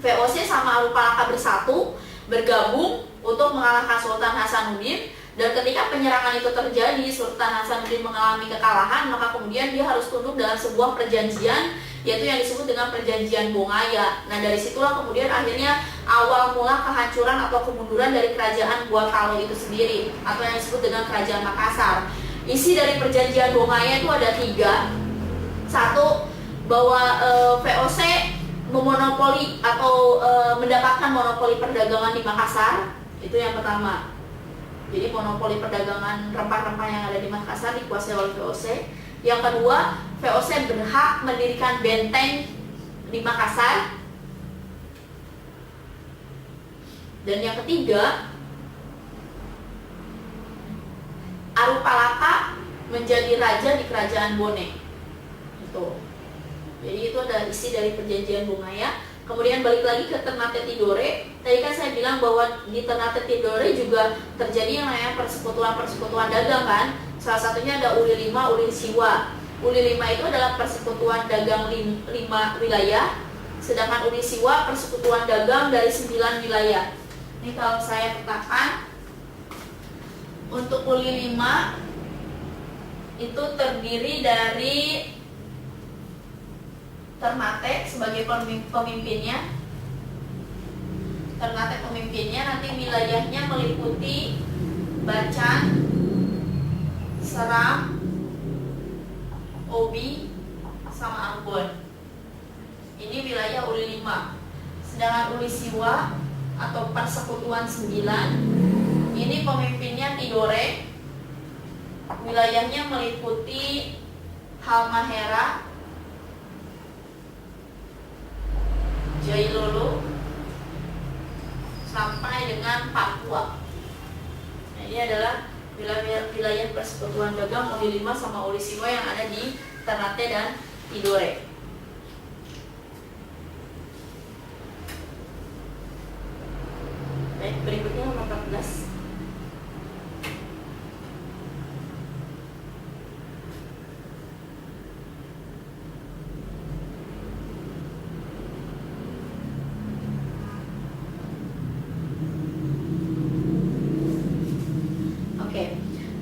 VOC sama Arupalaka bersatu, bergabung untuk mengalahkan Sultan Hasanuddin. Dan ketika penyerangan itu terjadi, Sultan Hasanuddin mengalami kekalahan, maka kemudian dia harus tunduk dalam sebuah perjanjian, yaitu yang disebut dengan perjanjian Bongaya. Nah, dari situlah kemudian akhirnya awal mula kehancuran atau kemunduran dari kerajaan Goa Talo itu sendiri, atau yang disebut dengan kerajaan Makassar. Isi dari perjanjian Bongaya itu ada 3. Satu, bahwa VOC memonopoli atau mendapatkan monopoli perdagangan di Makassar. Itu yang pertama. Jadi monopoli perdagangan rempah-rempah yang ada di Makassar dikuasai oleh VOC. Yang kedua, VOC berhak mendirikan benteng di Makassar. Dan yang ketiga, Arupalaka menjadi raja di kerajaan Bone. Jadi itu adalah isi dari perjanjian Bongaya. Kemudian balik lagi ke Ternate Tidore. Tadi kan saya bilang bahwa di Ternate Tidore juga terjadi yang namanya persekutuan dagang kan. Salah satunya ada Uli 5, Uli Siwa. Uli 5 itu adalah persekutuan dagang 5 wilayah, sedangkan Uli Siwa persekutuan dagang dari 9 wilayah. Ini kalau saya petakan, untuk Uli 5 itu terdiri dari Ternate sebagai pemimpinnya. Ternate pemimpinnya, nanti wilayahnya meliputi Bacan, Seram, Obi, sama Ambon. Ini wilayah Uli 5. Sedangkan Uli Siwa atau persekutuan 9, ini pemimpinnya Tidore. Wilayahnya meliputi Halmahera, Jailolo, sampai dengan Papua. Nah, ini adalah wilayah persekutuan dagang Uli 5 sama Uli Siwa yang ada di Ternate dan Tidore. Baik, berikutnya nomor 14.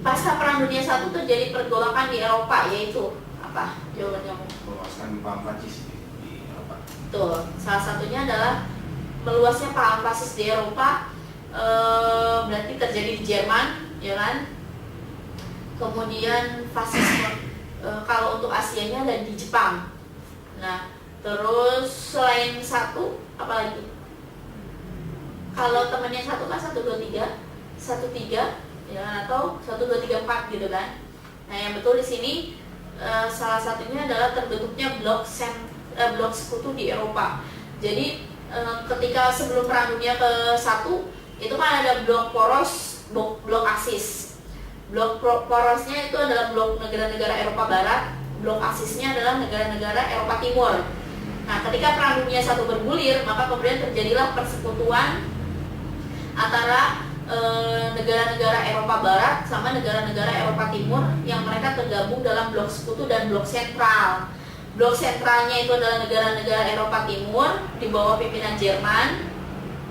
Pasca Perang Dunia I terjadi pergolakan di Eropa, yaitu apa? Jawaban kamu? Meluaskan paham Prancis di Eropa. Betul. Salah satunya adalah meluasnya paham fasis di Eropa. Berarti terjadi di Jerman, ya kan? Kemudian fasisme kalau untuk Asianya ada di Jepang. Nah, terus selain satu, apa lagi? Kalau temannya satu kan 1, 2, 3, 1, 3. Ya, atau 1, 2, 3, 4 gitu kan. Nah, yang betul di sini salah satunya adalah terbentuknya blok sekutu di Eropa. Jadi ketika sebelum Perang Dunia ke-1 itu kan ada blok poros, blok Aksis. Blok porosnya itu adalah blok negara-negara Eropa Barat, blok ASIS-nya adalah negara-negara Eropa Timur. Nah, ketika Perang Dunia I bergulir, maka kemudian terjadilah persekutuan antara negara-negara Eropa Barat sama negara-negara Eropa Timur yang mereka tergabung dalam blok sekutu dan blok sentral. Blok sentralnya itu adalah negara-negara Eropa Timur di bawah pimpinan Jerman,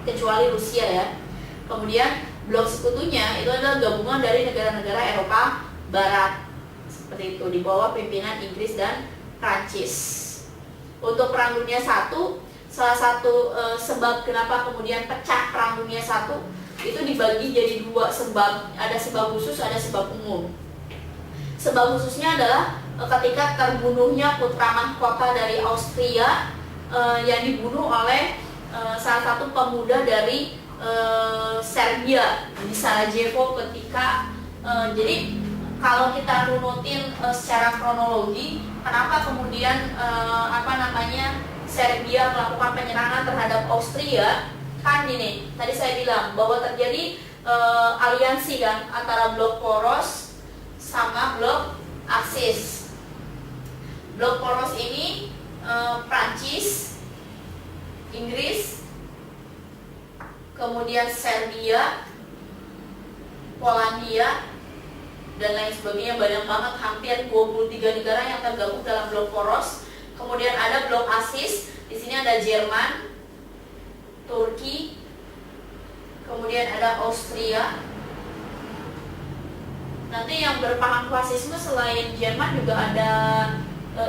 kecuali Rusia ya. Kemudian blok sekutunya itu adalah gabungan dari negara-negara Eropa Barat, seperti itu, di bawah pimpinan Inggris dan Prancis. Untuk Perang Dunia I, salah satu sebab kenapa kemudian pecah Perang Dunia I itu dibagi jadi dua sebab, ada sebab khusus, ada sebab umum. Sebab khususnya adalah ketika terbunuhnya putra mahkota dari Austria yang dibunuh oleh salah satu pemuda dari Serbia di Sarajevo ketika jadi kalau kita runutin secara kronologi, kenapa kemudian Serbia melakukan penyerangan terhadap Austria? Kan gini, tadi saya bilang bahwa terjadi aliansi kan antara blok poros sama blok ASIS. Blok poros ini Prancis, Inggris, kemudian Serbia, Polandia, dan lain sebagainya, banyak banget, hampir 23 negara yang tergabung dalam blok poros. Kemudian ada blok ASIS, di sini ada Jerman, Turki, kemudian ada Austria. Nanti yang berpaham fasisme selain Jerman juga ada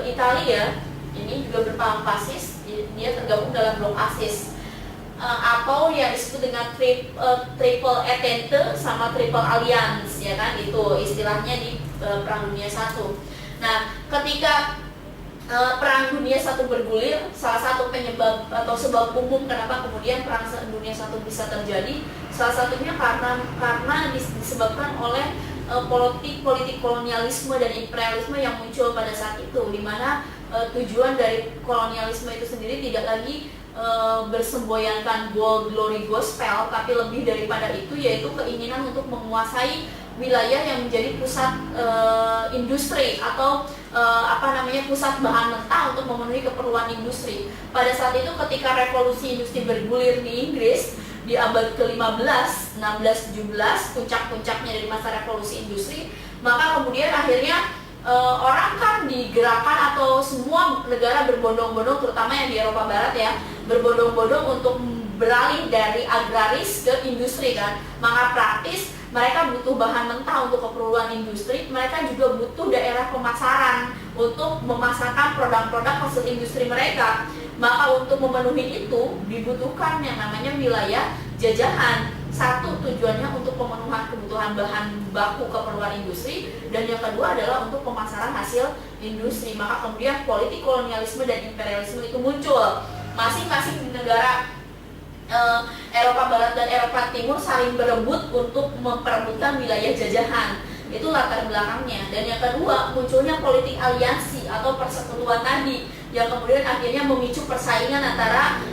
Italia, ini juga berpaham fasis, dia tergabung dalam blok ASIS. Atau yang disebut dengan triple entente sama triple alliance, ya kan, itu istilahnya di Perang Dunia I. Nah, ketika Perang Dunia I bergulir, salah satu penyebab atau sebab umum kenapa kemudian Perang Dunia I bisa terjadi, salah satunya karena disebabkan oleh politik kolonialisme dan imperialisme yang muncul pada saat itu, di mana tujuan dari kolonialisme itu sendiri tidak lagi bersemboyankan gold glory gospel, tapi lebih daripada itu, yaitu keinginan untuk menguasai wilayah yang menjadi pusat industri atau pusat bahan mentah untuk memenuhi keperluan industri. Pada saat itu ketika revolusi industri bergulir di Inggris di abad ke-15, 16, 17, puncak-puncaknya dari masa revolusi industri, maka kemudian akhirnya orang kan digerakkan, atau semua negara berbondong-bondong, terutama yang di Eropa Barat ya, berbondong-bondong untuk beralih dari agraris ke industri kan. Maka praktis mereka butuh bahan mentah untuk keperluan industri, mereka juga butuh daerah pemasaran untuk memasarkan produk-produk hasil industri mereka. Maka untuk memenuhi itu dibutuhkan yang namanya wilayah jajahan. Satu, tujuannya untuk pemenuhan kebutuhan bahan baku keperluan industri, dan yang kedua adalah untuk pemasaran hasil industri. Maka kemudian politik kolonialisme dan imperialisme itu muncul. Masing-masing negara Eropa Barat dan Eropa Timur saling berebut untuk memperebutkan wilayah jajahan. Itu latar belakangnya. Dan yang kedua, munculnya politik aliansi atau persekutuan tadi, yang kemudian akhirnya memicu persaingan antara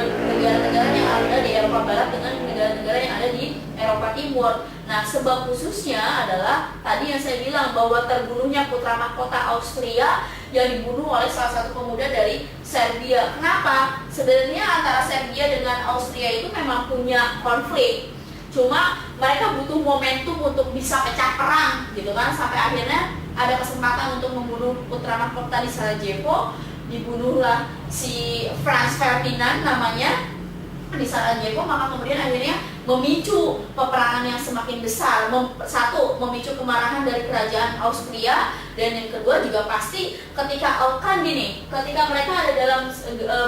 negara-negara yang ada di Eropa Barat dengan negara-negara yang ada di Eropa Timur. Nah, sebab khususnya adalah tadi yang saya bilang bahwa terbunuhnya putra mahkota Austria yang dibunuh oleh salah satu pemuda dari Serbia. Kenapa? Sebenarnya antara Serbia dengan Austria itu memang punya konflik. Cuma mereka butuh momentum untuk bisa pecah perang gitu kan, sampai akhirnya ada kesempatan untuk membunuh putra mahkota di Sarajevo. Dibunuhlah si Franz Ferdinand namanya di Sarajevo, maka kemudian akhirnya memicu peperangan yang semakin besar. Satu, memicu kemarahan dari kerajaan Austria, dan yang kedua juga pasti ketika mereka ada dalam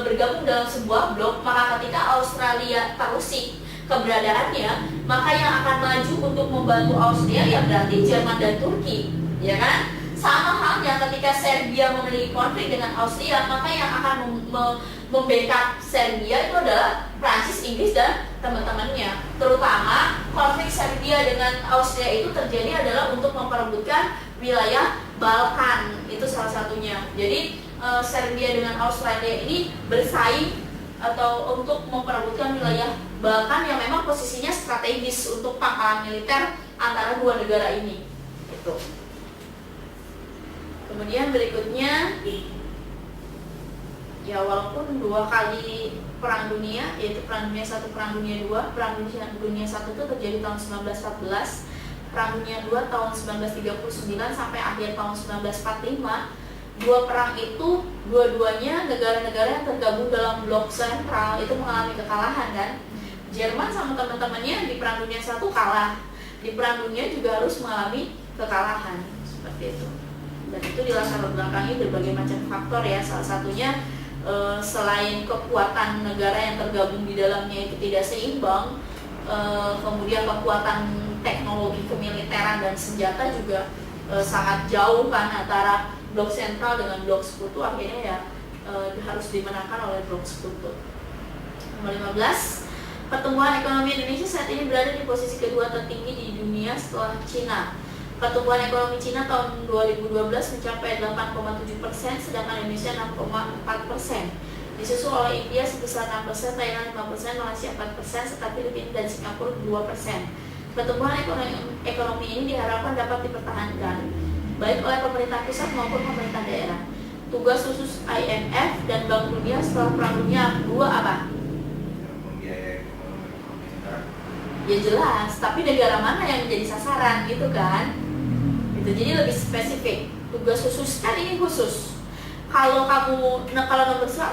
bergabung dalam sebuah blok, maka ketika Australia terusik keberadaannya, maka yang akan maju untuk membantu Austria ya berarti Jerman dan Turki, ya kan? Sama halnya ketika Serbia memiliki konflik dengan Austria, maka yang akan membackup Serbia itu adalah Prancis, Inggris, dan teman-temannya. Terutama konflik Serbia dengan Austria itu terjadi adalah untuk memperebutkan wilayah Balkan, itu salah satunya. Jadi Serbia dengan Australia ini bersaing atau untuk memperebutkan wilayah Balkan yang memang posisinya strategis untuk pangkalan militer antara dua negara ini. Itu. Kemudian berikutnya, ya walaupun 2 kali perang dunia, yaitu perang dunia 1, perang dunia 2. Perang dunia 1 itu terjadi tahun 1914, perang dunia 2 tahun 1939 sampai akhir tahun 1945. 2 perang itu dua-duanya negara-negara yang tergabung dalam blok sentral itu mengalami kekalahan kan. Jerman sama teman-temannya di perang dunia 1 kalah, di perang dunia juga harus mengalami kekalahan seperti itu. Dan itu dilatar belakangi berbagai macam faktor ya, salah satunya selain kekuatan negara yang tergabung di dalamnya itu tidak seimbang, kemudian kekuatan teknologi kemiliteran dan senjata juga sangat jauh kan antara blok sentral dengan blok sekutu. Akhirnya ya harus dimenangkan oleh blok sekutu. Nomor 15, pertumbuhan ekonomi Indonesia saat ini berada di posisi kedua tertinggi di dunia setelah Cina. Pertumbuhan ekonomi Cina tahun 2012 mencapai 8,7%, sedangkan Indonesia 6,4%. Disusul oleh India sebesar 6%, Thailand 5%, Malaysia 4%, serta Filipina dan Singapura 2%. Pertumbuhan ekonomi ini diharapkan dapat dipertahankan baik oleh pemerintah pusat maupun pemerintah daerah. Tugas khusus IMF dan Bank Dunia setelah Perang Dunia II apa? Membiayai ekonomi negara. Ya jelas, tapi negara mana yang menjadi sasaran gitu kan? Gitu, jadi lebih spesifik. Tugas khusus kan ini khusus. Kalau nomor 1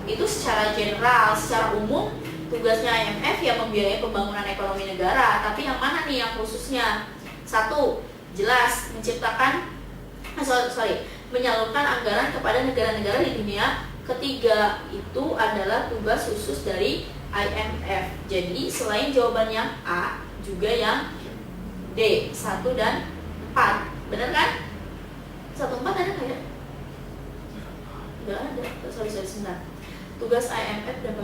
itu secara general, secara umum tugasnya IMF ya membiayai pembangunan ekonomi negara. Tapi yang mana nih yang khususnya? 1, jelas menyalurkan anggaran kepada negara-negara di dunia. Ketiga itu adalah tugas khusus dari IMF. Jadi selain jawaban yang A, juga yang D, 1 dan 4. Benar kan? 1, 4 ada nggak ya? Nggak ada. Sorry, sebentar. Tugas IMF dan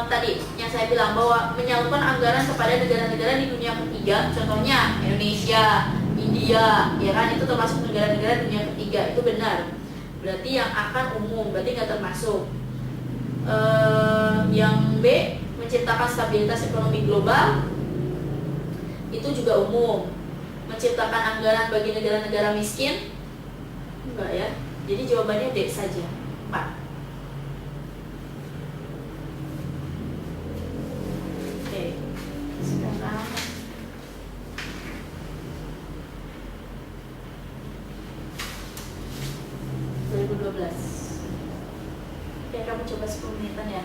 tadi yang saya bilang bahwa menyalurkan anggaran kepada negara-negara di dunia ketiga, contohnya Indonesia, India, ya kan, itu termasuk negara-negara dunia ketiga, itu benar. Berarti yang akan umum, berarti nggak termasuk. Yang B, menciptakan stabilitas ekonomi global, itu juga umum. Menciptakan anggaran bagi negara-negara miskin, enggak ya. Jadi jawabannya D saja, 4. Oke, sekarang ya, kamu coba 10 menitan ya.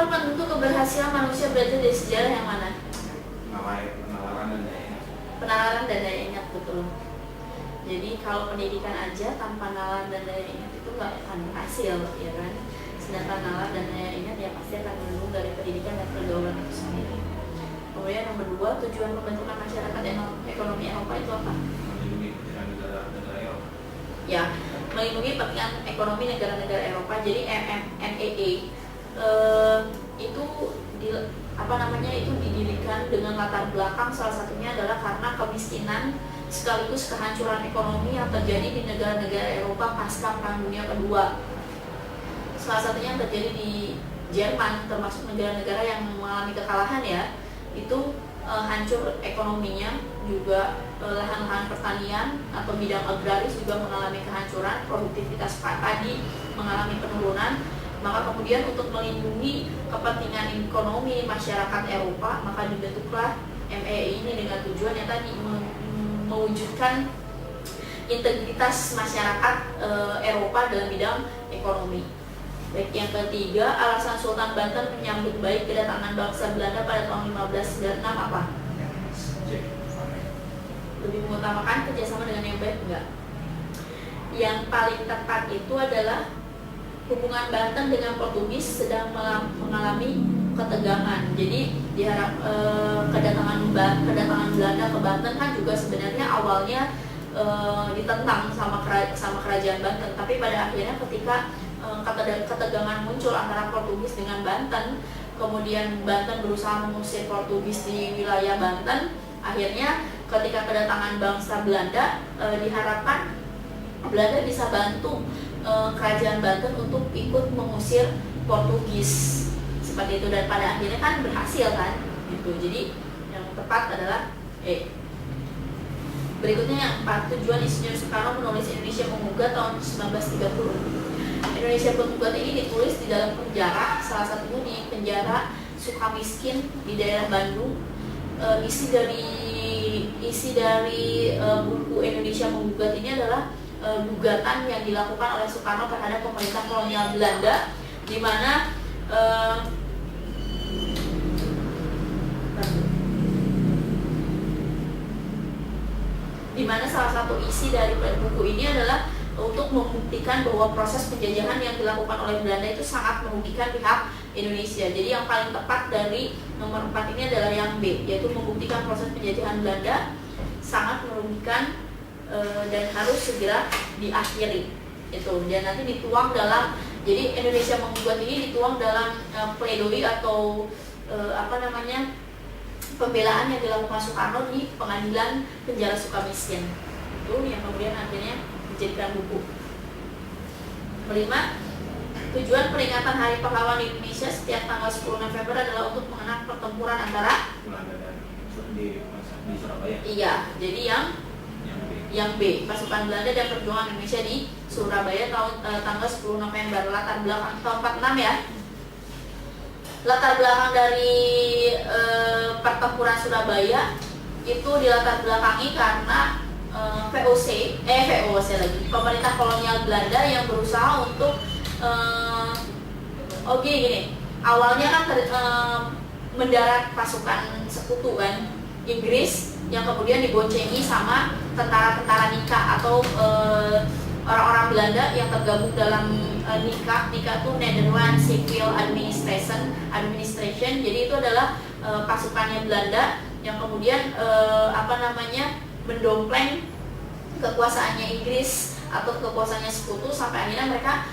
Faktor penentu keberhasilan manusia belajar dari sejarah yang mana? Penalaran dan daya ingat. Penalaran dan daya ingat, betul. Jadi kalau pendidikan aja tanpa nalar dan daya ingat itu nggak akan berhasil, ya kan? Sedangkan nalar dan daya ingat ya pasti akan menunggu dari pendidikan dan pergaulan itu sendiri. Kemudian nomor 2, tujuan pembentukan masyarakat ekonomi Eropa itu apa? Melindungi kepentingan negara-negara Eropa. Ya, melindungi kepentingan ekonomi negara-negara Eropa. Jadi MMNEE itu itu didirikan dengan latar belakang salah satunya adalah karena kemiskinan sekaligus kehancuran ekonomi yang terjadi di negara-negara Eropa pasca Perang Dunia Kedua. Salah satunya yang terjadi di Jerman, termasuk negara-negara yang mengalami kekalahan ya, itu hancur ekonominya, juga lahan-lahan pertanian atau bidang agraris juga mengalami kehancuran, produktivitas padi mengalami penurunan. Maka kemudian untuk melindungi kepentingan ekonomi masyarakat Eropa, maka dibentuklah MEI ini dengan tujuan yang tadi mewujudkan integritas masyarakat Eropa dalam bidang ekonomi. Baik, yang ketiga, alasan Sultan Banten menyambut baik kedatangan bangsa Belanda pada tahun 1596 apa? Lebih mengutamakan kerjasama dengan yang baik, enggak? Yang paling tepat itu adalah hubungan Banten dengan Portugis sedang mengalami ketegangan. Jadi diharap kedatangan Belanda ke Banten kan juga sebenarnya awalnya ditentang sama kerajaan Banten, tapi pada akhirnya ketika ketegangan muncul antara Portugis dengan Banten, kemudian Banten berusaha mengusir Portugis di wilayah Banten. Akhirnya ketika kedatangan bangsa Belanda, diharapkan Belanda bisa bantu kerajaan Banten untuk ikut mengusir Portugis seperti itu, dan pada akhirnya kan berhasil kan gitu. Jadi yang tepat adalah berikutnya yang 4, tujuan Insinyur Soekarno menulis Indonesia Menggugat tahun 1930. Indonesia Menggugat ini ditulis di dalam penjara, salah satunya di penjara Sukamiskin di daerah Bandung. Isi dari buku Indonesia Menggugat ini adalah gugatan yang dilakukan oleh Soekarno terhadap pemerintah kolonial Belanda, di mana salah satu isi dari buku ini adalah untuk membuktikan bahwa proses penjajahan yang dilakukan oleh Belanda itu sangat merugikan pihak Indonesia. Jadi yang paling tepat dari nomor 4 ini adalah yang B, yaitu membuktikan proses penjajahan Belanda sangat merugikan dan harus segera diakhiri itu. Dan nanti dituang dalam, jadi Indonesia Menggugat ini dituang dalam pledoi atau pembelaan yang dilakukan Soekarno di pengadilan penjara Sukamiskin itu, yang kemudian akhirnya dijadikan buku. Kelima, tujuan peringatan Hari Pahlawan Indonesia setiap tanggal 10 November adalah untuk mengenang pertempuran antara Belanda dan di Surabaya. Iya, jadi yang B, pasukan Belanda dan perjuangan Indonesia di Surabaya tanggal 10 November. Latar belakang tahun 46 ya. Latar belakang dari pertempuran Surabaya itu dilatar belakangi karena VOC lagi, pemerintah kolonial Belanda yang berusaha untuk gini. Awalnya kan mendarat pasukan sekutu kan Inggris yang kemudian diboncengi sama tentara-tentara Nika atau orang-orang Belanda yang tergabung dalam Nika itu Netherlands Civil Administration. Jadi itu adalah pasukannya Belanda yang kemudian mendompleng kekuasaannya Inggris atau kekuasaannya sekutu, sampai akhirnya mereka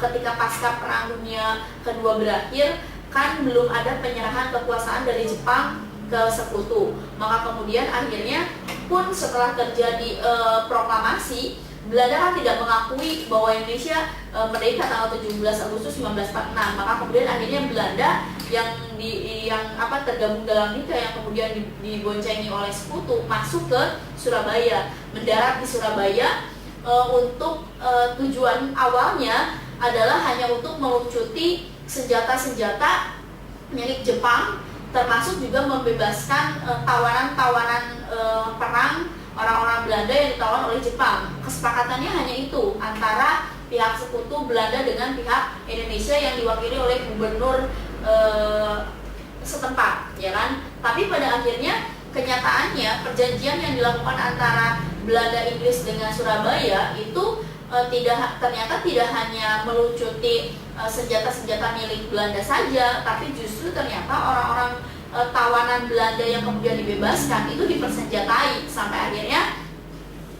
ketika pasca Perang Dunia Kedua berakhir kan belum ada penyerahan kekuasaan dari Jepang ke sekutu. Maka kemudian akhirnya pun setelah terjadi proklamasi, Belanda kan tidak mengakui bahwa Indonesia merdeka tanggal 17 Agustus 1946. Maka kemudian akhirnya Belanda yang tergabung dalam Nika yang kemudian diboncengi oleh sekutu masuk ke Surabaya, mendarat di Surabaya untuk tujuan awalnya adalah hanya untuk melucuti senjata-senjata milik Jepang, termasuk juga membebaskan tawanan-tawanan perang orang-orang Belanda yang ditawan oleh Jepang. Kesepakatannya hanya itu antara pihak sekutu Belanda dengan pihak Indonesia yang diwakili oleh Gubernur setempat, ya kan? Tapi pada akhirnya kenyataannya perjanjian yang dilakukan antara Belanda Inggris dengan Surabaya itu ternyata tidak hanya melucuti senjata-senjata milik Belanda saja, tapi justru ternyata orang-orang tawanan Belanda yang kemudian dibebaskan itu dipersenjatai sampai akhirnya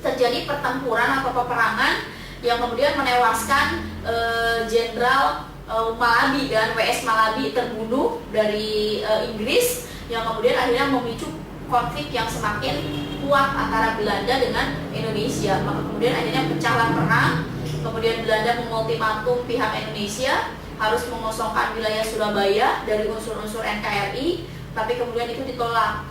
terjadi pertempuran atau peperangan yang kemudian menewaskan Jenderal Malabi dan W.S. Malabi terbunuh dari Inggris, yang kemudian akhirnya memicu konflik yang semakin kuat antara Belanda dengan Indonesia. Maka kemudian akhirnya pecahlah perang. Kemudian Belanda mengultimatum pihak Indonesia harus mengosongkan wilayah Surabaya dari unsur-unsur NKRI, tapi kemudian itu ditolak.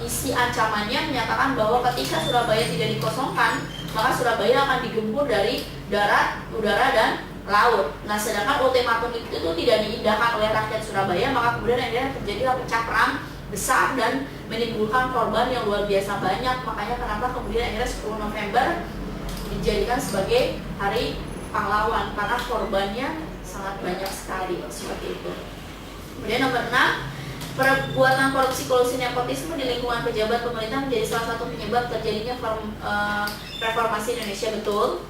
Isi ancamannya menyatakan bahwa ketika Surabaya tidak dikosongkan, maka Surabaya akan digempur dari darat, udara, dan laut. Nah, sedangkan ultimatum itu tidak diindahkan oleh rakyat Surabaya, maka kemudian akhirnya terjadilah pecah perang besar dan menimbulkan korban yang luar biasa banyak. Makanya kenapa kemudian akhirnya 10 November dijadikan sebagai hari pahlawan, karena korbannya sangat banyak sekali, seperti itu. Kemudian nomor 6, perbuatan korupsi, kolusi, nepotisme di lingkungan pejabat pemerintah menjadi salah satu penyebab terjadinya reformasi Indonesia. Betul,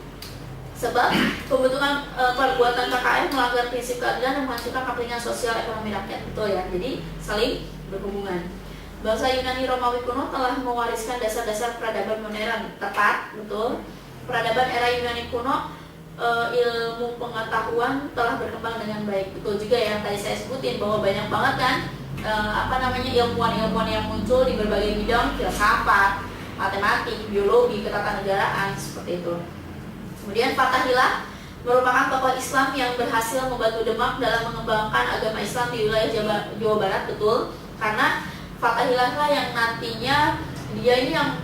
sebab pembentukan perbuatan KKN melanggar prinsip keadilan dan menghancurkan kepentingan sosial ekonomi rakyat. Betul ya, jadi saling berhubungan. Bangsa Yunani Romawi kuno telah mewariskan dasar-dasar peradaban modern. Tepat, betul. Peradaban era Yunani kuno, ilmu pengetahuan telah berkembang dengan baik. Betul juga yang tadi saya sebutin bahwa banyak banget kan ilmuwan-ilmuwan yang muncul di berbagai bidang, filsafat, matematik, biologi, ketatanegaraan, seperti itu. Kemudian Fathahillah merupakan tokoh Islam yang berhasil membantu Demak dalam mengembangkan agama Islam di wilayah Jawa Barat. Betul, karena Fathahillah lah yang nantinya dia ini yang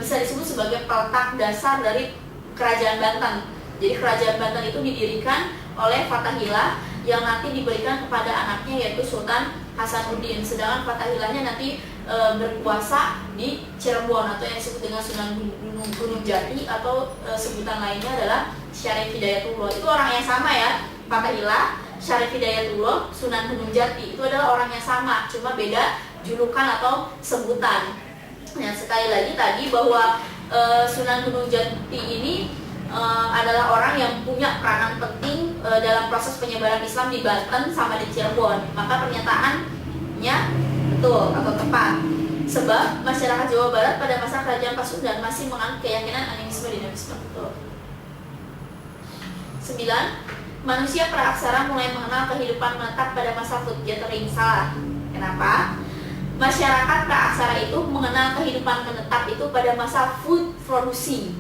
bisa disebut sebagai peletak dasar dari Kerajaan Banten. Jadi Kerajaan Banten itu didirikan oleh Fathahillah yang nanti diberikan kepada anaknya yaitu Sultan Hasanuddin. Sedangkan Fathahillahnya nanti berkuasa di Cirebon atau yang disebut dengan Sunan Gunung Jati, atau sebutan lainnya adalah Syarif Hidayatullah. Itu orang yang sama ya, Fathahillah, Syarif Hidayatullah, Sunan Gunung Jati itu adalah orang yang sama, cuma beda julukan atau sebutan. Nah, sekali lagi tadi bahwa Sunan Gunung Jati ini adalah orang yang punya peranan penting dalam proses penyebaran Islam di Banten sama di Cirebon. Maka pernyataannya betul atau tepat, sebab masyarakat Jawa Barat pada masa kerajaan Pasundan masih menganut keyakinan animisme dinamisme. Betul. 9. Manusia praaksara mulai mengenal kehidupan menetap pada masa food gathering. Salah. Kenapa? Masyarakat praaksara itu mengenal kehidupan menetap itu pada masa food produksi.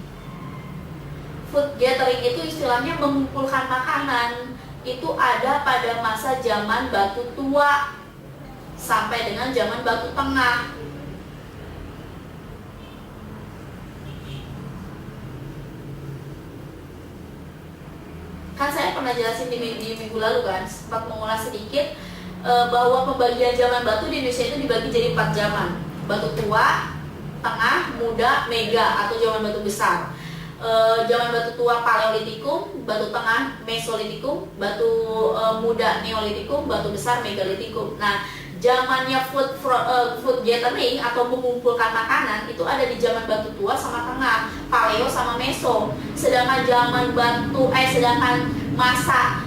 Food gathering itu istilahnya mengumpulkan makanan, itu ada pada masa zaman Batu Tua sampai dengan zaman Batu Tengah. Kan saya pernah jelasin di minggu lalu kan, sempat mengulas sedikit bahwa pembagian zaman batu di Indonesia itu dibagi jadi 4 zaman. Batu Tua, Tengah, Muda, Mega atau zaman batu besar. Zaman batu tua Paleolitikum, batu tengah Mesolitikum, batu muda Neolitikum, batu besar Megalitikum. Nah, zamannya food gathering atau mengumpulkan makanan itu ada di zaman batu tua sama tengah, Paleo sama Meso. Sedangkan sedangkan masa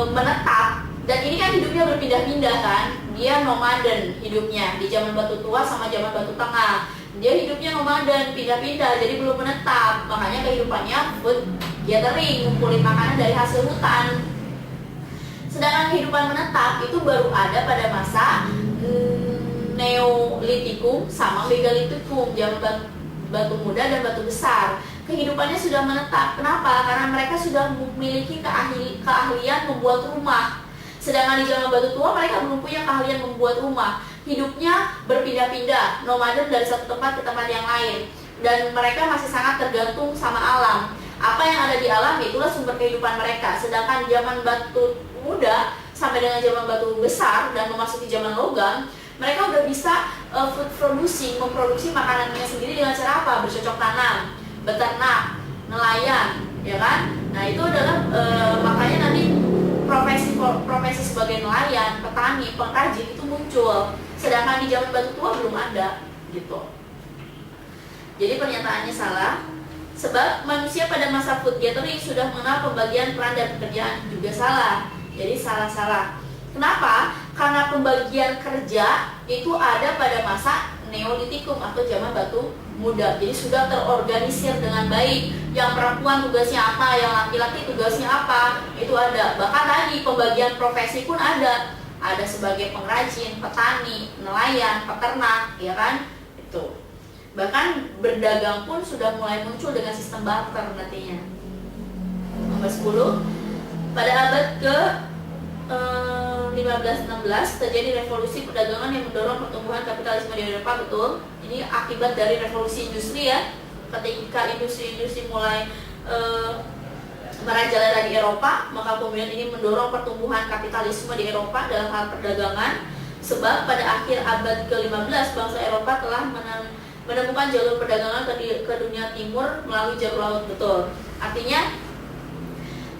menetap, dan ini kan hidupnya berpindah-pindah kan, dia nomaden hidupnya di zaman batu tua sama zaman batu tengah. Dia hidupnya nomaden, pindah-pindah, jadi belum menetap. Makanya kehidupannya food gathering, ngumpulin makanan dari hasil hutan. Sedangkan kehidupan menetap itu baru ada pada masa Neolitikum sama Megalitikum, zaman batu muda dan batu besar. Kehidupannya sudah menetap. Kenapa? Karena mereka sudah memiliki keahlian membuat rumah. Sedangkan di zaman batu tua mereka belum punya keahlian membuat rumah. Hidupnya berpindah-pindah, nomaden dari satu tempat ke tempat yang lain, dan mereka masih sangat tergantung sama alam. Apa yang ada di alam itulah sumber kehidupan mereka. Sedangkan zaman batu muda sampai dengan zaman batu besar dan memasuki zaman logam, mereka udah bisa food producing, memproduksi makanannya sendiri dengan cara apa? Bercocok tanam, beternak, nelayan, ya kan? Nah, itu adalah makanya nanti profesi profesi sebagai nelayan, petani, pengrajin itu muncul, sedangkan di zaman Batu Tua belum ada gitu. Jadi pernyataannya salah, sebab manusia pada masa food gathering sudah mengenal pembagian peran dan pekerjaan, juga salah. Jadi salah-salah. Kenapa? Karena pembagian kerja itu ada pada masa Neolitikum atau zaman Batu Muda. Jadi sudah terorganisir dengan baik. Yang perempuan tugasnya apa, yang laki-laki tugasnya apa, itu ada. Bahkan tadi pembagian profesi pun ada. Ada sebagai pengrajin, petani, nelayan, peternak, ya kan? Itu. Bahkan berdagang pun sudah mulai muncul dengan sistem barter nantinya. Nomor 10, pada abad ke 15-16 terjadi revolusi perdagangan yang mendorong pertumbuhan kapitalisme di Eropa, betul. Ini akibat dari revolusi industri ya. Ketika industri-industri mulai merajalela di Eropa, maka kemudian ini mendorong pertumbuhan kapitalisme di Eropa dalam hal perdagangan. Sebab pada akhir abad ke-15 bangsa Eropa telah menemukan jalur perdagangan ke dunia timur melalui jalur laut, betul. Artinya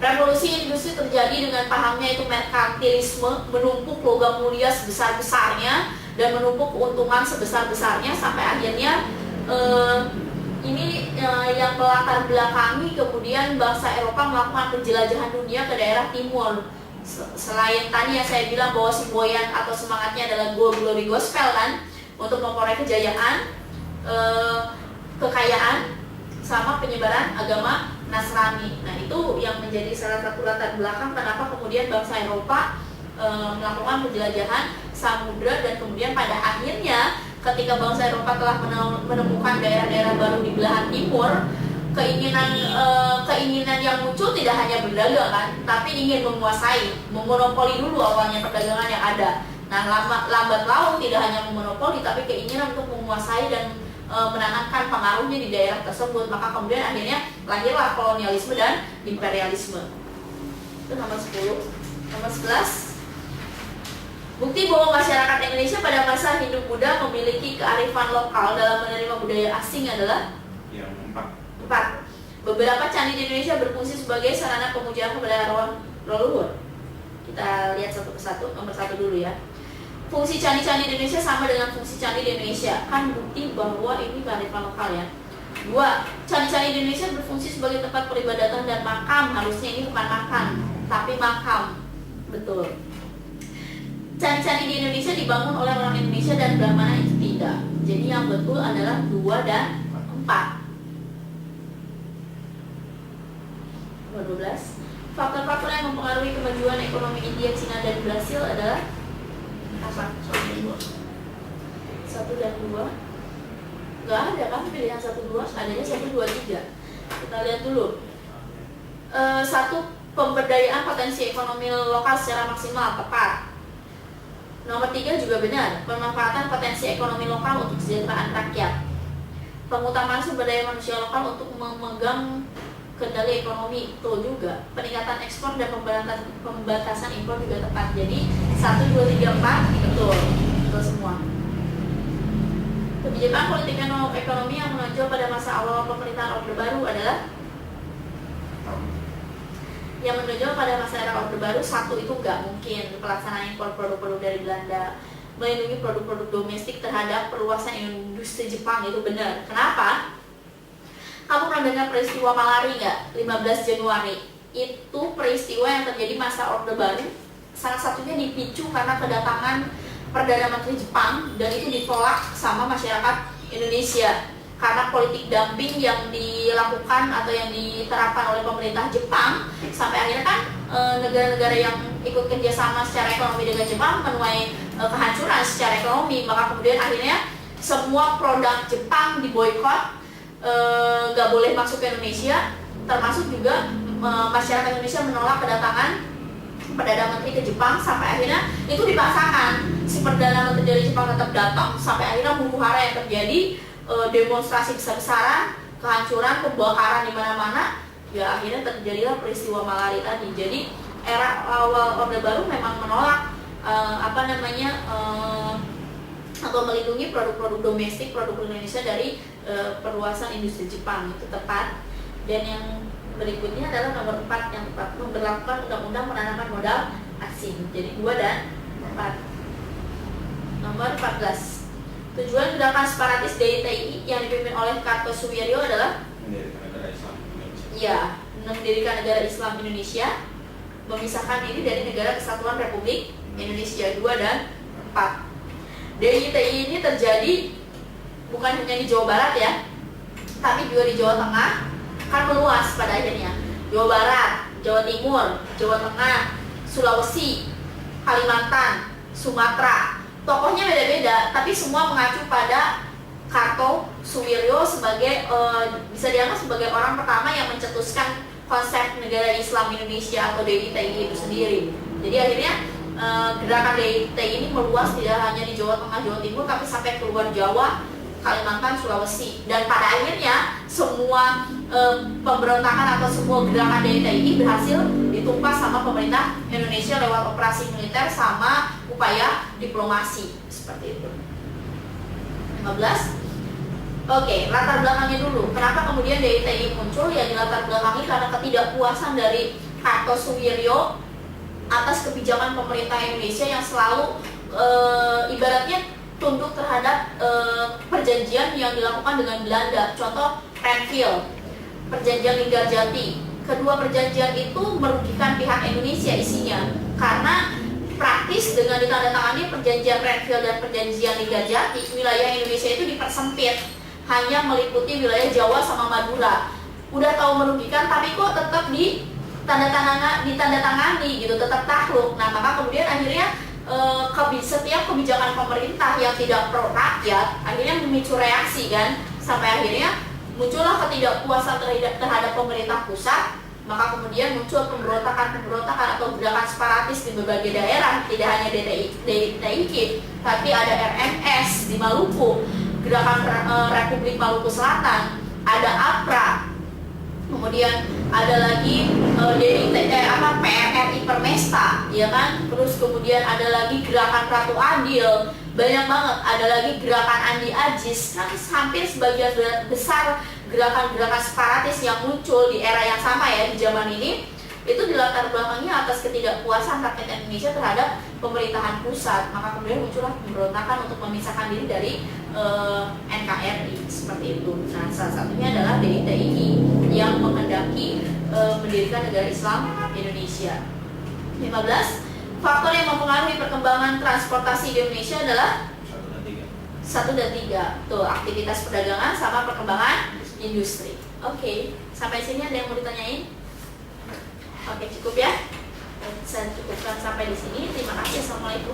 revolusi industri terjadi dengan pahamnya itu merkantilisme, menumpuk logam mulia sebesar-besarnya dan menumpuk keuntungan sebesar-besarnya sampai akhirnya yang melatar belakangi kemudian bangsa Eropa melakukan penjelajahan dunia ke daerah timur. Selain tadi yang saya bilang bahwa semboyan atau semangatnya adalah Go Glory Gospel kan, untuk memperoleh kejayaan, kekayaan sama penyebaran agama Nasrani. Nah, itu yang menjadi salah satu latar belakang kenapa kemudian bangsa Eropa melakukan penjelajahan samudra, dan kemudian pada akhirnya ketika bangsa Eropa telah menemukan daerah-daerah baru di belahan timur, keinginan yang muncul tidak hanya berdagang kan, tapi ingin menguasai, memonopoli dulu awalnya perdagangan yang ada. Nah, lambat laun tidak hanya memonopoli, tapi keinginan untuk menguasai dan menanamkan pengaruhnya di daerah tersebut. Maka kemudian akhirnya lahirlah kolonialisme dan imperialisme. Itu nomor 10. Nomor 11, bukti bahwa masyarakat Indonesia pada masa Hindu Buddha memiliki kearifan lokal dalam menerima budaya asing adalah Yang 4. Beberapa candi di Indonesia berfungsi sebagai sarana pemujaan kepada leluhur. Kita lihat satu persatu. Nomor 1 dulu ya. Fungsi candi-candi di Indonesia sama dengan fungsi candi di Indonesia. Kan bukti bahwa ini kearifan lokal ya. 2. Candi-candi di Indonesia berfungsi sebagai tempat peribadatan dan makam. Harusnya ini bukan makan, tapi makam. Betul. Candi-candi di Indonesia dibangun oleh orang Indonesia dan Brahmana itu tidak. Jadi yang betul adalah 2 dan 4. Nomor 12. Faktor-faktor yang mempengaruhi kemajuan ekonomi India, Cina, dan Brasil adalah apa? 1 dan 2. Gak ada kan pilihan 1, 2, adanya 1, 2, 3. Kita lihat dulu. 1. Pemberdayaan potensi ekonomi lokal secara maksimal, tepat. Nomor 3 juga benar, pemanfaatan potensi ekonomi lokal untuk kesejahteraan rakyat. Pengutamaan sumber daya manusia lokal untuk memegang kendali ekonomi, betul juga. Peningkatan ekspor dan pembatasan impor juga tepat. Jadi 1, 2, 3, 4 betul, betul semua. Kebijakan politik ekonomi yang menonjol pada masa awal pemerintahan Orde Baru adalah Orde Baru. 1 itu nggak mungkin, pelaksanaan impor produk-produk dari Belanda, melindungi produk-produk domestik terhadap perluasan industri Jepang, itu benar. Kenapa? Kamu pernah dengar peristiwa Malari nggak? 15 Januari. Itu peristiwa yang terjadi masa Orde Baru. Salah satunya dipicu karena kedatangan Perdana Menteri Jepang, dan itu ditolak sama masyarakat Indonesia karena politik dumping yang dilakukan atau yang diterapkan oleh pemerintah Jepang. Sampai akhirnya kan negara-negara yang ikut kerjasama secara ekonomi dengan Jepang menuai kehancuran secara ekonomi. Maka kemudian akhirnya semua produk Jepang diboikot, gak boleh masuk ke Indonesia, termasuk juga masyarakat Indonesia menolak kedatangan Perdana Menteri ke Jepang. Sampai akhirnya itu dipaksakan, si Perdana Menteri dari Jepang tetap datang, sampai akhirnya huru-hara yang terjadi, demonstrasi besar-besaran, kehancuran, pembakaran di mana-mana. Ya akhirnya terjadilah peristiwa Malari tadi. Jadi era awal Orde Baru memang menolak atau melindungi produk-produk domestik, produk Indonesia dari perluasan industri Jepang, itu tepat. Dan yang berikutnya adalah nomor 4 yang tepat, memberlakukan undang-undang penanaman modal asing. asing. Jadi 2 dan 4. Nomor 14. Tujuan gerakan separatis DITI yang dipimpin oleh Kartosuwiryo adalah mendirikan negara Islam Indonesia. ya, mendirikan negara Islam Indonesia, memisahkan diri dari Negara Kesatuan Republik Indonesia. 2 dan 4. DITI ini terjadi bukan hanya di Jawa Barat ya, tapi juga di Jawa Tengah, kan meluas pada akhirnya. Jawa Barat, Jawa Timur, Jawa Tengah, Sulawesi, Kalimantan, Sumatera. Tokohnya beda-beda, tapi semua mengacu pada Kartosuwiryo sebagai bisa dianggap sebagai orang pertama yang mencetuskan konsep negara Islam Indonesia atau DITI itu sendiri. Jadi akhirnya gerakan DITI ini meluas tidak hanya di Jawa Tengah, Jawa Timur, tapi sampai keluar Jawa, Kalimantan, Sulawesi. Dan pada akhirnya semua pemberontakan atau semua gerakan DITI berhasil ditumpas sama pemerintah Indonesia lewat operasi militer sama upaya diplomasi seperti itu. 15. Oke, latar belakangnya dulu. Kenapa kemudian DITI muncul? Ya di latar belakangi karena ketidakpuasan dari Kartosuwiryo atas kebijakan pemerintah Indonesia yang selalu ibaratnya tunduk terhadap perjanjian yang dilakukan dengan Belanda. Contoh Renville, perjanjian Linggarjati. Kedua perjanjian itu merugikan pihak Indonesia isinya karena praktis dengan ditandatangani perjanjian Renville dan perjanjian Linggarjati, wilayah Indonesia itu dipersempit hanya meliputi wilayah Jawa sama Madura. Udah tahu merugikan tapi kok tetap ditandatangani gitu, tetap takluk. Nah, maka kemudian akhirnya setiap kebijakan pemerintah yang tidak pro rakyat akhirnya memicu reaksi kan, sampai akhirnya muncullah ketidakpuasan terhadap pemerintah pusat. Maka kemudian muncul pemberontakan atau gerakan separatis di berbagai daerah, tidak hanya DITI, tapi ada RMS di Maluku, gerakan Republik Maluku Selatan, ada APRA, kemudian ada lagi PRRI Permesta, ya kan? Terus kemudian ada lagi gerakan Ratu Adil, banyak banget. Ada lagi gerakan Andi Ajis, kan hampir sebagian besar gerakan-gerakan separatis yang muncul di era yang sama ya di zaman ini itu dilatar belakangi atas ketidakpuasan rakyat Indonesia terhadap pemerintahan pusat. Maka kemudian muncullah pemberontakan untuk memisahkan diri dari NKRI seperti itu. Nah, salah satunya adalah DITI yang menghendaki mendirikan negara Islam Indonesia. 15. Faktor yang mempengaruhi perkembangan transportasi di Indonesia adalah 1 dan 3. Tuh, aktivitas perdagangan sama perkembangan industri. Oke, sampai sini ada yang mau ditanyain? Oke, cukup ya. Saya cukupkan sampai di sini. Terima kasih. Assalamualaikum.